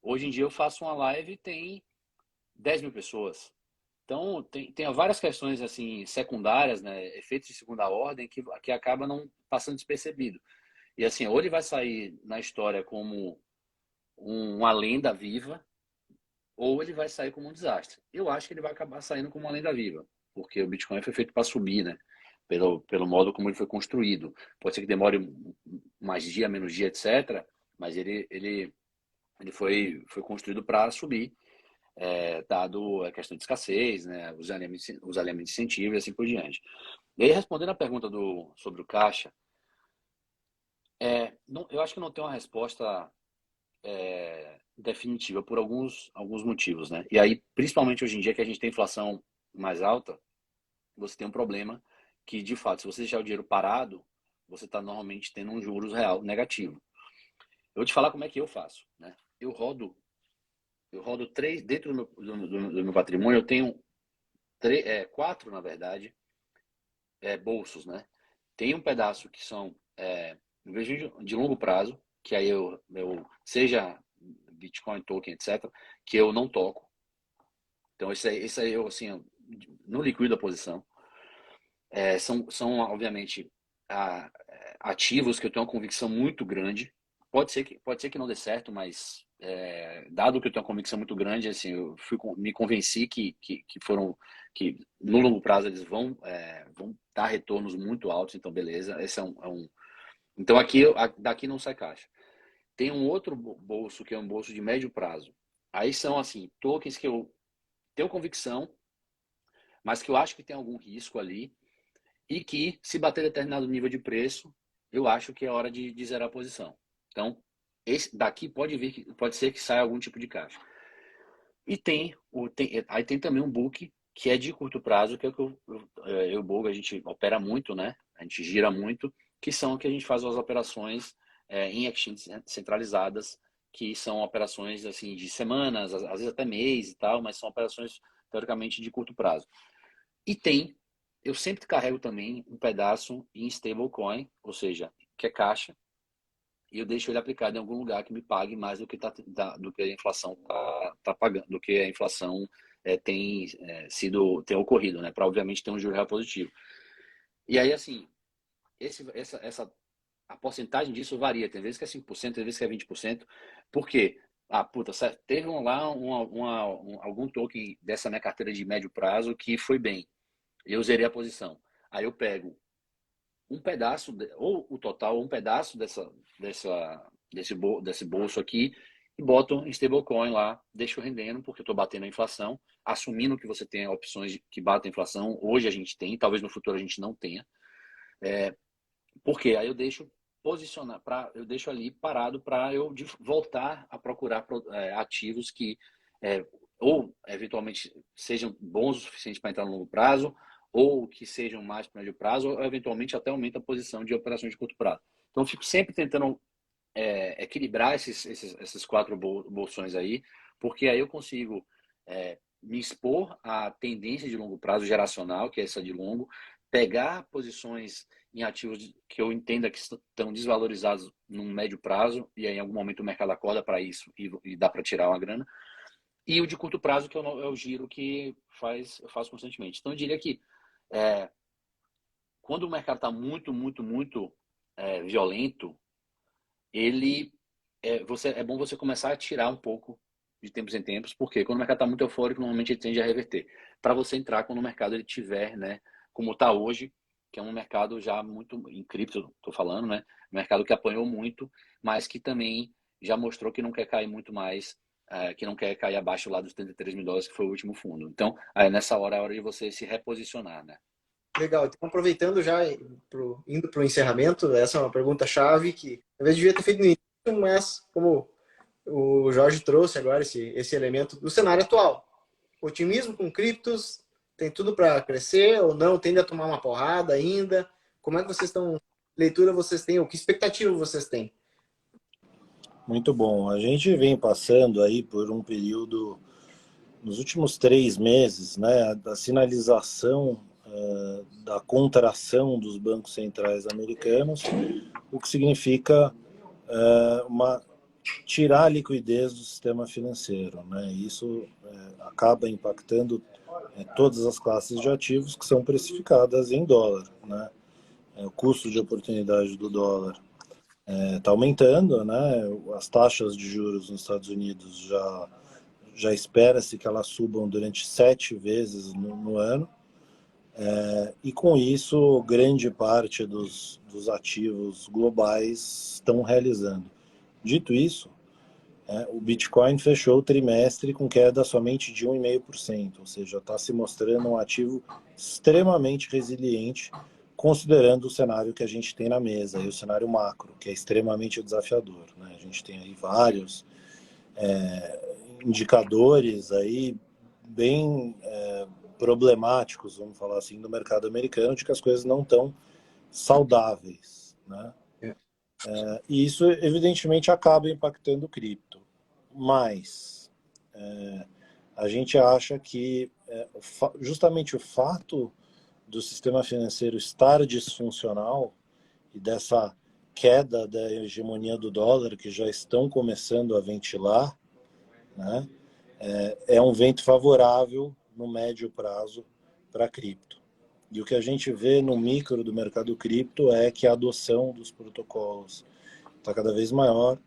Hoje em dia eu faço uma live e tem 10 mil pessoas. Então tem várias questões assim secundárias, né? Efeitos de segunda ordem que acaba não passando despercebido. E assim, ou ele vai sair na história como uma lenda viva, ou ele vai sair como um desastre. Eu acho que ele vai acabar saindo como uma lenda viva, porque o Bitcoin foi feito para subir, né? pelo modo como ele foi construído. Pode ser que demore mais dia, menos dia, etc. Mas ele foi construído para subir, dado a questão de escassez, né, os elementos de incentivo e assim por diante. E aí, respondendo a pergunta sobre o caixa, eu acho que não tem uma resposta definitiva por alguns motivos, né? E aí, principalmente hoje em dia que a gente tem inflação mais alta, você tem um problema que, de fato, se você deixar o dinheiro parado, você está normalmente tendo um juros real negativo. Eu vou te falar como é que eu faço, né? Eu rodo três, dentro do meu patrimônio, eu tenho quatro, na verdade, bolsos, né? Tem um pedaço que são investimento de longo prazo, que aí eu seja Bitcoin, token, etc., que eu não toco. Então, esse aí eu, assim, eu não liquido a posição. São obviamente, ativos que eu tenho uma convicção muito grande. Pode ser que não dê certo, mas dado que eu tenho uma convicção muito grande, assim, me convenci que no longo prazo eles vão dar retornos muito altos. Então, beleza. Esse Então, daqui não sai caixa. Tem um outro bolso que é um bolso de médio prazo. Aí são assim tokens que eu tenho convicção, mas que eu acho que tem algum risco ali. E que, se bater determinado nível de preço, eu acho que é hora de zerar a posição. Então, esse daqui pode ser que saia algum tipo de caixa. E aí tem também um book que é de curto prazo, que é o que o Bogo, a gente opera muito, né? A gente gira muito, que são que a gente faz as operações em exchanges centralizadas, que são operações assim de semanas, às vezes até mês e tal, mas são operações teoricamente de curto prazo. E eu sempre carrego também um pedaço em stablecoin, ou seja, que é caixa, e eu deixo ele aplicado em algum lugar que me pague mais do que a inflação tá pagando, do que a inflação tem ocorrido, né? Para obviamente ter um juro real positivo. E aí, assim, a porcentagem disso varia. Tem vezes que é 5%, tem vezes que é 20%. Por quê? Teve algum token dessa minha carteira de médio prazo que foi bem. Eu zerei a posição. Aí eu pego um pedaço, ou o total, ou um pedaço desse bolso aqui e boto em stablecoin lá, deixo rendendo, porque eu estou batendo a inflação, assumindo que você tem opções que batem a inflação. Hoje a gente tem, talvez no futuro a gente não tenha. Porque aí eu deixo eu deixo ali parado para eu voltar a procurar ativos que ou eventualmente sejam bons o suficiente para entrar no longo prazo, ou que sejam mais para médio prazo, ou eventualmente até aumenta a posição de operações de curto prazo. Então eu fico sempre tentando equilibrar esses quatro bolsões aí, porque aí eu consigo me expor à tendência de longo prazo geracional, que é essa de longo, pegar posições em ativos que eu entenda que estão desvalorizados num médio prazo, e aí em algum momento o mercado acorda para isso e dá para tirar uma grana, e o de curto prazo, que é o giro que eu faço constantemente. Então eu diria que quando o mercado está muito, muito, muito violento, é bom você começar a tirar um pouco de tempos em tempos, porque quando o mercado está muito eufórico, normalmente ele tende a reverter. Para você entrar quando o mercado ele tiver, né, como está hoje, que é um mercado já muito em cripto, estou falando, né, mercado que apanhou muito, mas que também já mostrou que não quer cair muito mais, que não quer cair abaixo lá dos $33.000, que foi o último fundo. Então, nessa hora é a hora de você se reposicionar, né? Legal. Então, aproveitando já, indo para o encerramento, essa é uma pergunta-chave que talvez devia ter feito no início, mas como o Jorge trouxe agora esse elemento do cenário atual. Otimismo com criptos, tem tudo para crescer ou não? Tende a tomar uma porrada ainda? Como é que vocês estão? Leitura vocês têm? Ou que expectativa vocês têm? Muito bom. A gente vem passando aí por um período, nos últimos 3 meses, né, da sinalização da contração dos bancos centrais americanos, o que significa tirar a liquidez do sistema financeiro, né? Isso acaba impactando todas as classes de ativos que são precificadas em dólar, né? O custo de oportunidade do dólar está aumentando, né? As taxas de juros nos Estados Unidos já espera-se que elas subam durante 7 vezes no ano. E com isso, grande parte dos ativos globais estão realizando. Dito isso, o Bitcoin fechou o trimestre com queda somente de 1,5%, ou seja, está se mostrando um ativo extremamente resiliente, considerando o cenário que a gente tem na mesa, e o cenário macro, que é extremamente desafiador, né? A gente tem aí vários indicadores aí bem problemáticos, vamos falar assim, no mercado americano, de que as coisas não estão saudáveis, né? E isso, evidentemente, acaba impactando o cripto. Mas a gente acha que justamente o fato do sistema financeiro estar disfuncional e dessa queda da hegemonia do dólar, que já estão começando a ventilar, né, é um vento favorável no médio prazo para a cripto. E o que a gente vê no micro do mercado cripto é que a adoção dos protocolos está cada vez maior,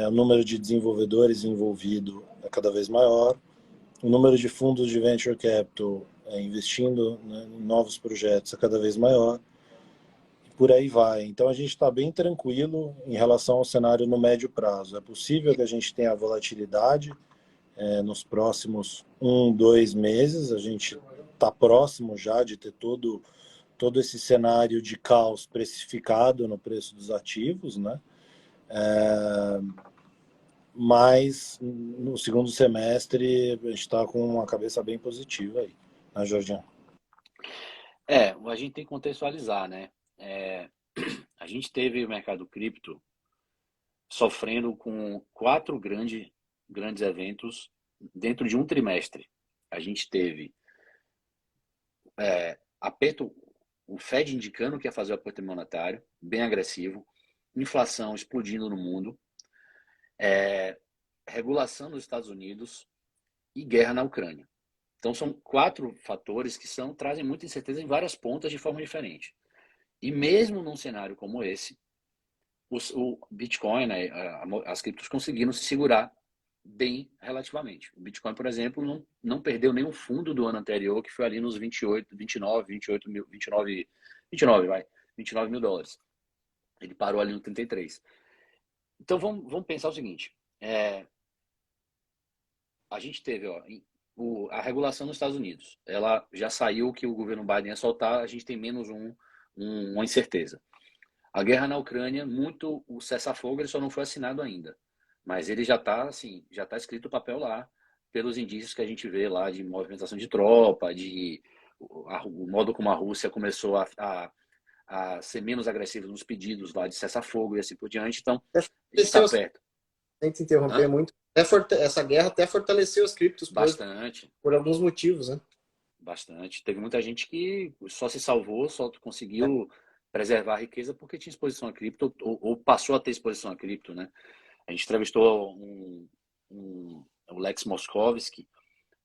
o número de desenvolvedores envolvido é cada vez maior, o número de fundos de venture capital investindo, né, em novos projetos é cada vez maior, e por aí vai. Então a gente está bem tranquilo em relação ao cenário no médio prazo. É possível que a gente tenha volatilidade nos próximos 1, 2 meses, a gente está próximo já de ter todo esse cenário de caos precificado no preço dos ativos, né? Mas no segundo semestre a gente está com uma cabeça bem positiva aí, né, Jorginho? A gente tem que contextualizar, né? A gente teve o mercado cripto sofrendo com 4 grandes eventos dentro de um trimestre. A gente teve aperto, o Fed indicando que ia fazer o aperto monetário, bem agressivo, inflação explodindo no mundo, regulação nos Estados Unidos e guerra na Ucrânia. Então são 4 fatores que trazem muita incerteza em várias pontas de forma diferente. E mesmo num cenário como esse, o Bitcoin, né, as criptos conseguiram se segurar bem relativamente. O Bitcoin, por exemplo, não perdeu nenhum fundo do ano anterior, que foi ali nos 29 mil dólares. Ele parou ali no 33. Então vamos pensar o seguinte, a gente teve a regulação nos Estados Unidos, ela já saiu, que o governo Biden ia soltar, a gente tem menos uma incerteza. A guerra na Ucrânia, o cessar-fogo ele só não foi assinado ainda, mas ele já está escrito o papel lá, pelos indícios que a gente vê lá de movimentação de tropa, o modo como a Rússia começou a ser menos agressiva nos pedidos lá de cessar-fogo e assim por diante. Então, a gente está perto. Sem te interromper muito. Essa guerra até fortaleceu as criptos bastante por alguns motivos, né? Bastante. Teve muita gente que só se salvou, só conseguiu preservar a riqueza porque tinha exposição a cripto ou passou a ter exposição a cripto, né? A gente entrevistou o Lex Moskovski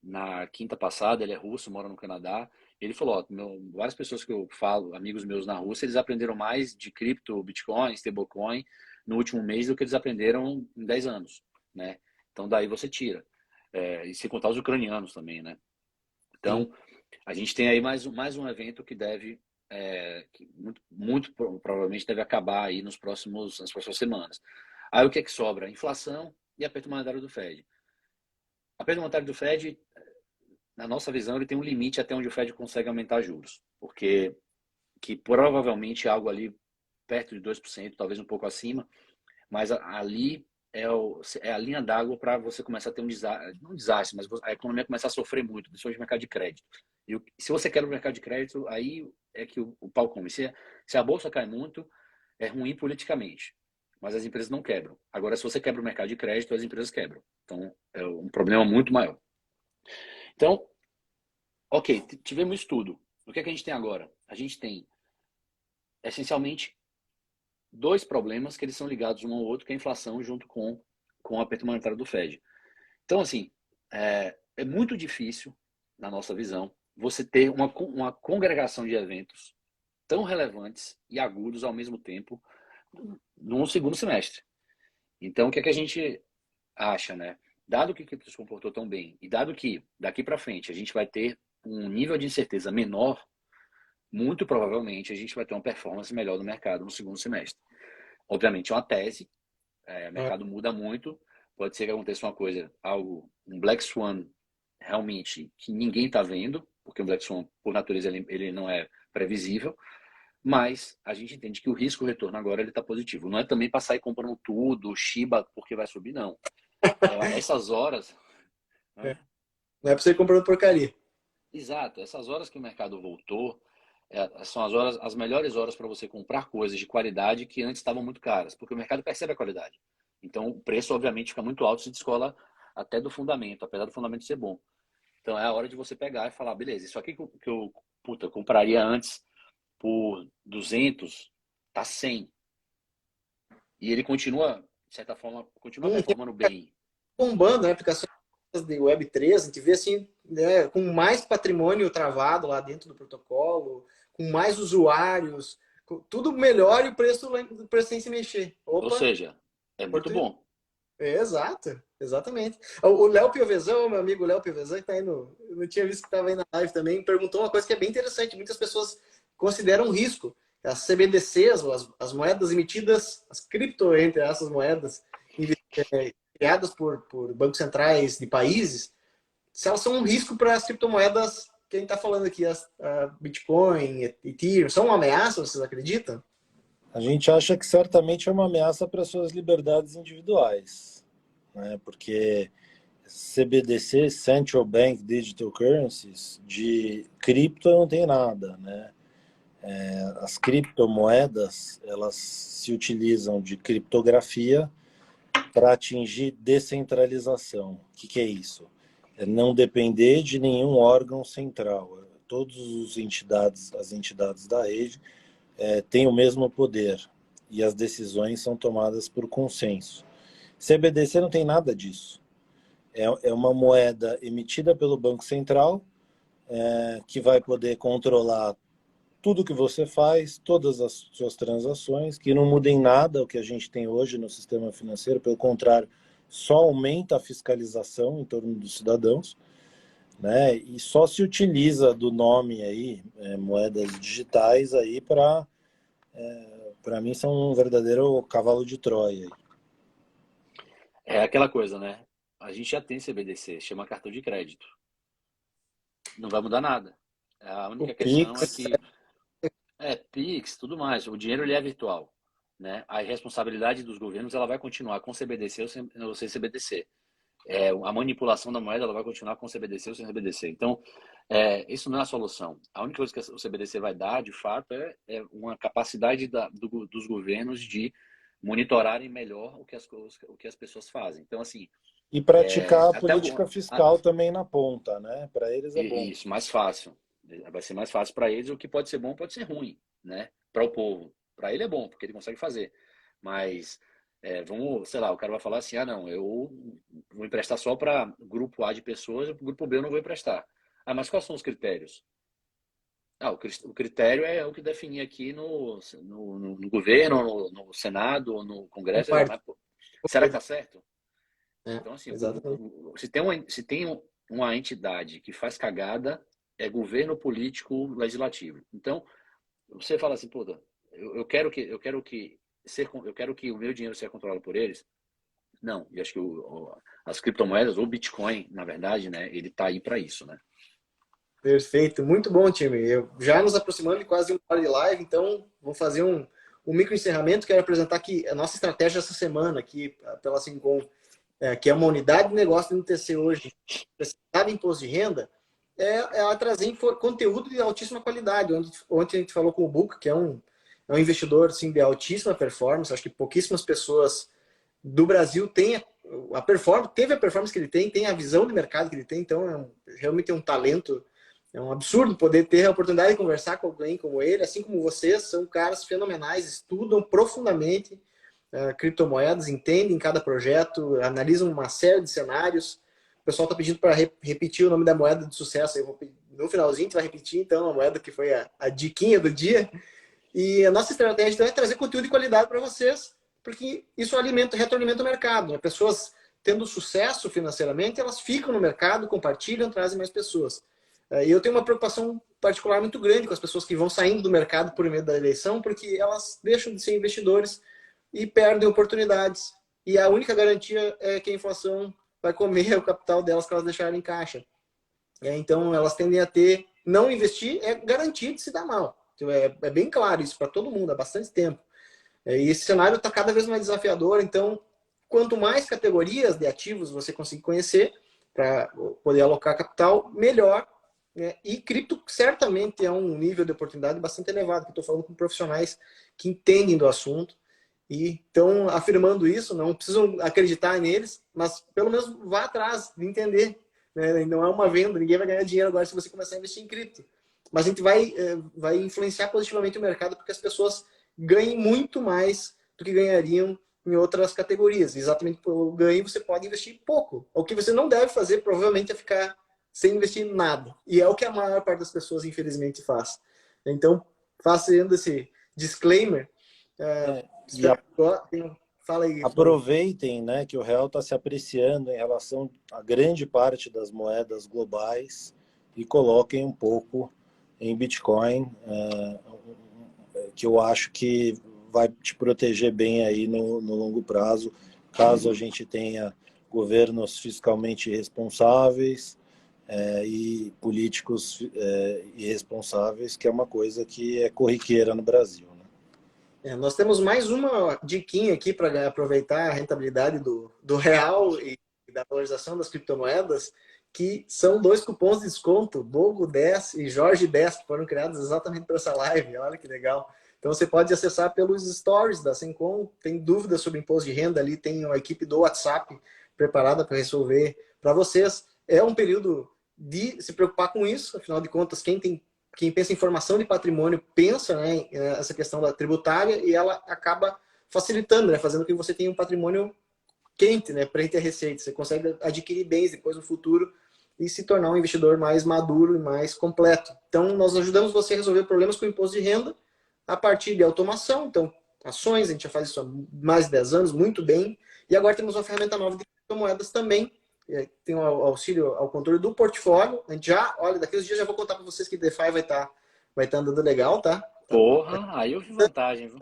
na quinta passada, ele é russo, mora no Canadá. Ele falou, várias pessoas que eu falo, amigos meus na Rússia, eles aprenderam mais de cripto, Bitcoin, stablecoin no último mês do que eles aprenderam em 10 anos, né? Então daí você tira. E sem contar os ucranianos também, né? Então, a gente tem aí mais um evento que que muito provavelmente deve acabar aí nas próximas semanas. Aí o que é que sobra? Inflação e aperto monetário do Fed. Aperto monetário do Fed, na nossa visão, ele tem um limite até onde o Fed consegue aumentar juros, porque que provavelmente é algo ali perto de 2%, talvez um pouco acima, mas ali é a linha d'água para você começar a ter não um desastre, mas a economia começar a sofrer muito, principalmente no mercado de crédito. E se você quer o mercado de crédito, aí é que o pau come. Se a bolsa cai muito, é ruim politicamente, mas as empresas não quebram. Agora, se você quebra o mercado de crédito, as empresas quebram. Então, é um problema muito maior. Então, ok, tivemos isso tudo. O que é que a gente tem agora? A gente tem, essencialmente, 2 problemas que eles são ligados um ao outro, que é a inflação junto com o aperto monetário do Fed. Então, assim, é muito difícil, na nossa visão, você ter uma congregação de eventos tão relevantes e agudos ao mesmo tempo no segundo semestre. Então, o que é que a gente acha, né? Dado que o cripto se comportou tão bem e dado que daqui para frente a gente vai ter um nível de incerteza menor, muito provavelmente a gente vai ter uma performance melhor do mercado no segundo semestre. Obviamente é uma tese, o mercado muda muito, pode ser que aconteça uma coisa, um Black Swan realmente que ninguém está vendo, porque o Black Swan, por natureza, ele não é previsível, mas a gente entende que o risco-retorno agora está positivo. Não é também para sair comprando tudo, Shiba, porque vai subir, não. Essas horas... É. Não é para você ir comprando porcaria. Exato, essas horas que o mercado voltou, são as melhores horas para você comprar coisas de qualidade que antes estavam muito caras, porque o mercado percebe a qualidade. Então o preço obviamente fica muito alto, se descola até do fundamento, apesar do fundamento ser bom. Então é a hora de você pegar e falar, beleza, isso aqui que eu compraria antes por 200, tá 100. E ele continua, de certa forma, performando bem. Bombando, né? Aplicações de Web3, a gente vê assim, né, com mais patrimônio travado lá dentro do protocolo, com mais usuários, tudo melhor e o preço sem se mexer. Opa, ou seja, é muito bom. Exato, exatamente. O Léo Piovesan, meu amigo Léo Piovesan, que tá aí eu não tinha visto que estava aí na live também, perguntou uma coisa que é bem interessante. Muitas pessoas consideram um risco. As CBDCs, ou as moedas emitidas, as cripto, entre essas moedas, criadas por bancos centrais de países, se elas são um risco para as criptomoedas que a gente está falando aqui, a Bitcoin, Ethereum, são uma ameaça, vocês acreditam? A gente acha que certamente é uma ameaça para suas liberdades individuais, né? Porque CBDC, Central Bank Digital Currencies, de cripto não tem nada, né? As criptomoedas, elas se utilizam de criptografia para atingir descentralização. O que é isso? É não depender de nenhum órgão central. Todas as entidades da rede têm o mesmo poder e as decisões são tomadas por consenso. CBDC não tem nada disso. É uma moeda emitida pelo Banco Central que vai poder controlar tudo que você faz, todas as suas transações, que não muda em nada o que a gente tem hoje no sistema financeiro, pelo contrário, só aumenta a fiscalização em torno dos cidadãos, né? E só se utiliza do nome aí, moedas digitais aí para mim são um verdadeiro cavalo de Troia. É aquela coisa, né? A gente já tem CBDC, chama cartão de crédito. Não vai mudar nada. A única questão é que Pix, tudo mais. O dinheiro ele é virtual, né? A responsabilidade dos governos ela vai continuar com CBDC ou sem CBDC. A manipulação da moeda ela vai continuar com CBDC ou sem CBDC. Então, isso não é a solução. A única coisa que o CBDC vai dar, de fato, é uma capacidade dos governos de monitorarem melhor o que as pessoas fazem. Então, assim... E praticar a política fiscal também na ponta, né? Para eles é bom. Isso, mais fácil. Vai ser mais fácil para eles. O que pode ser bom pode ser ruim, né? Para o povo. Para ele é bom, porque ele consegue fazer. Mas, sei lá, o cara vai falar assim, não, eu vou emprestar só para grupo A de pessoas, o grupo B eu não vou emprestar. Mas quais são os critérios? O critério é o que definir aqui no governo, no Senado, no Congresso. Será que tá certo? Então, assim, se tem uma entidade que faz cagada, é governo político legislativo. Então, você fala assim, eu quero que o meu dinheiro seja controlado por eles. Não, e acho que as criptomoedas, ou Bitcoin, na verdade, né, ele tá aí para isso, né? Perfeito, muito bom, time. Já nos aproximando de quase uma hora de live, então vou fazer um micro encerramento. Quero apresentar aqui a nossa estratégia essa semana aqui pela Syncom, que é uma unidade de negócio do NTC hoje, especializada em imposto de renda, ela trazer conteúdo de altíssima qualidade. Ontem a gente falou com o Buca, que é um investidor assim, de altíssima performance. Acho que pouquíssimas pessoas do Brasil têm teve a performance que ele tem a visão de mercado que ele tem, então realmente é um talento. É um absurdo poder ter a oportunidade de conversar com alguém como ele, assim como vocês, são caras fenomenais, estudam profundamente criptomoedas, entendem cada projeto, analisam uma série de cenários. O pessoal está pedindo para repetir o nome da moeda de sucesso. No finalzinho, a gente vai repetir, então, a moeda que foi a diquinha do dia. E a nossa estratégia, então, é trazer conteúdo de qualidade para vocês, porque isso retroalimenta o mercado. Né? Pessoas tendo sucesso financeiramente, elas ficam no mercado, compartilham, trazem mais pessoas. E eu tenho uma preocupação particular muito grande com as pessoas que vão saindo do mercado por meio da eleição, porque elas deixam de ser investidores e perdem oportunidades. E a única garantia é que a inflação vai comer o capital delas que elas deixarem em caixa. Então, elas tendem a ter... Não investir é garantia de se dar mal. Então, é bem claro isso para todo mundo há bastante tempo. E esse cenário está cada vez mais desafiador. Então, quanto mais categorias de ativos você conseguir conhecer para poder alocar capital, melhor. E cripto certamente é um nível de oportunidade bastante elevado, que estou falando com profissionais que entendem do assunto e estão afirmando isso, não precisam acreditar neles, mas pelo menos vá atrás de entender. Não é uma venda, ninguém vai ganhar dinheiro agora se você começar a investir em cripto. Mas a gente vai influenciar positivamente o mercado porque as pessoas ganhem muito mais do que ganhariam em outras categorias. Exatamente pelo ganho você pode investir pouco. O que você não deve fazer provavelmente é ficar sem investir em nada. E é o que a maior parte das pessoas, infelizmente, faz. Então, fazendo esse disclaimer, fala aí. Aproveitem, né, que o real está se apreciando em relação a grande parte das moedas globais e coloquem um pouco em Bitcoin, que eu acho que vai te proteger bem aí no longo prazo, caso a gente tenha governos fiscalmente responsáveis e políticos irresponsáveis, que é uma coisa que é corriqueira no Brasil. Nós temos mais uma diquinha aqui para aproveitar a rentabilidade do real e da valorização das criptomoedas, que são 2 cupons de desconto, Bogo 10 e Jorge 10, que foram criados exatamente para essa live. Olha que legal. Então você pode acessar pelos stories da Sencom, tem dúvidas sobre imposto de renda ali, tem uma equipe do WhatsApp preparada para resolver para vocês. É um período de se preocupar com isso, afinal de contas, quem pensa em formação de patrimônio pensa, né, essa questão da tributária e ela acaba facilitando, né, fazendo com que você tenha um patrimônio quente, né, para ter receita. Você consegue adquirir bens depois no futuro e se tornar um investidor mais maduro e mais completo. Então, nós ajudamos você a resolver problemas com o imposto de renda a partir de automação. Então, ações, a gente já faz isso há mais de 10 anos, muito bem. E agora temos uma ferramenta nova de criptomoedas também. Tem o auxílio ao controle do portfólio. A gente já, olha, daqui uns dias já vou contar para vocês que DeFi vai estar andando legal, tá? Porra, aí eu vi vantagem, viu?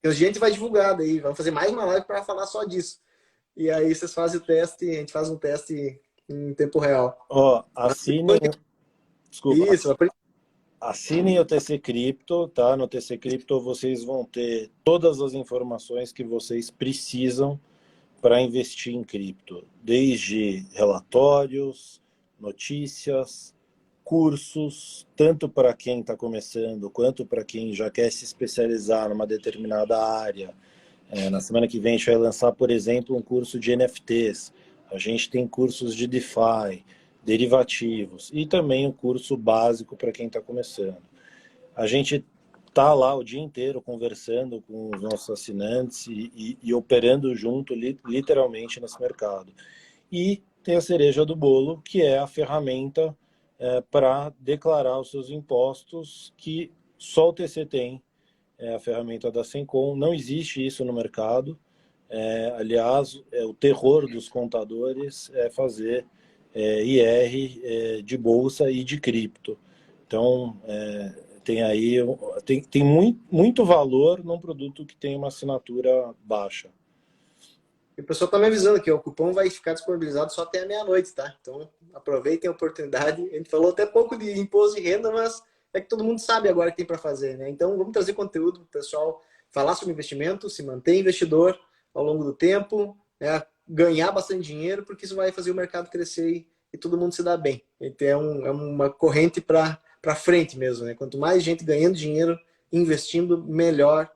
Uns dias a gente vai divulgar daí, vamos fazer mais uma live para falar só disso. E aí vocês fazem o teste, a gente faz um teste em tempo real. Assinem... Desculpa. Isso, assinem o TC Cripto, tá? No TC Cripto vocês vão ter todas as informações que vocês precisam para investir em cripto, desde relatórios, notícias, cursos, tanto para quem está começando, quanto para quem já quer se especializar numa determinada área. Na semana que vem a gente vai lançar, por exemplo, um curso de NFTs. A gente tem cursos de DeFi, derivativos e também um curso básico para quem está começando. A gente está lá o dia inteiro conversando com os nossos assinantes e operando junto, literalmente, nesse mercado. E tem a cereja do bolo, que é a ferramenta para declarar os seus impostos, que só o TC tem, a ferramenta da Sencom. Não existe isso no mercado. Aliás, o terror dos contadores é fazer IR de bolsa e de cripto. Então, tem aí tem muito valor num produto que tem uma assinatura baixa. E o pessoal está me avisando que o cupom vai ficar disponibilizado só até a meia-noite, tá? Então, aproveitem a oportunidade. A gente falou até pouco de imposto de renda, mas é que todo mundo sabe agora o que tem para fazer, né? Então, vamos trazer conteúdo para o pessoal falar sobre investimento, se manter investidor ao longo do tempo, né? Ganhar bastante dinheiro, porque isso vai fazer o mercado crescer e todo mundo se dar bem. Então, é uma corrente para frente mesmo, né? Quanto mais gente ganhando dinheiro, investindo, melhor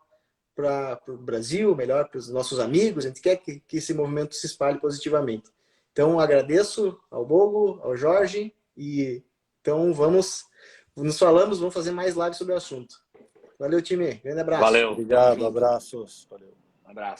para o Brasil, melhor para os nossos amigos. A gente quer que esse movimento se espalhe positivamente. Então, agradeço ao Bogo, ao Jorge, e então nos falamos, vamos fazer mais lives sobre o assunto. Valeu, time. Grande abraço. Valeu. Obrigado, abraços. Valeu. Um abraço.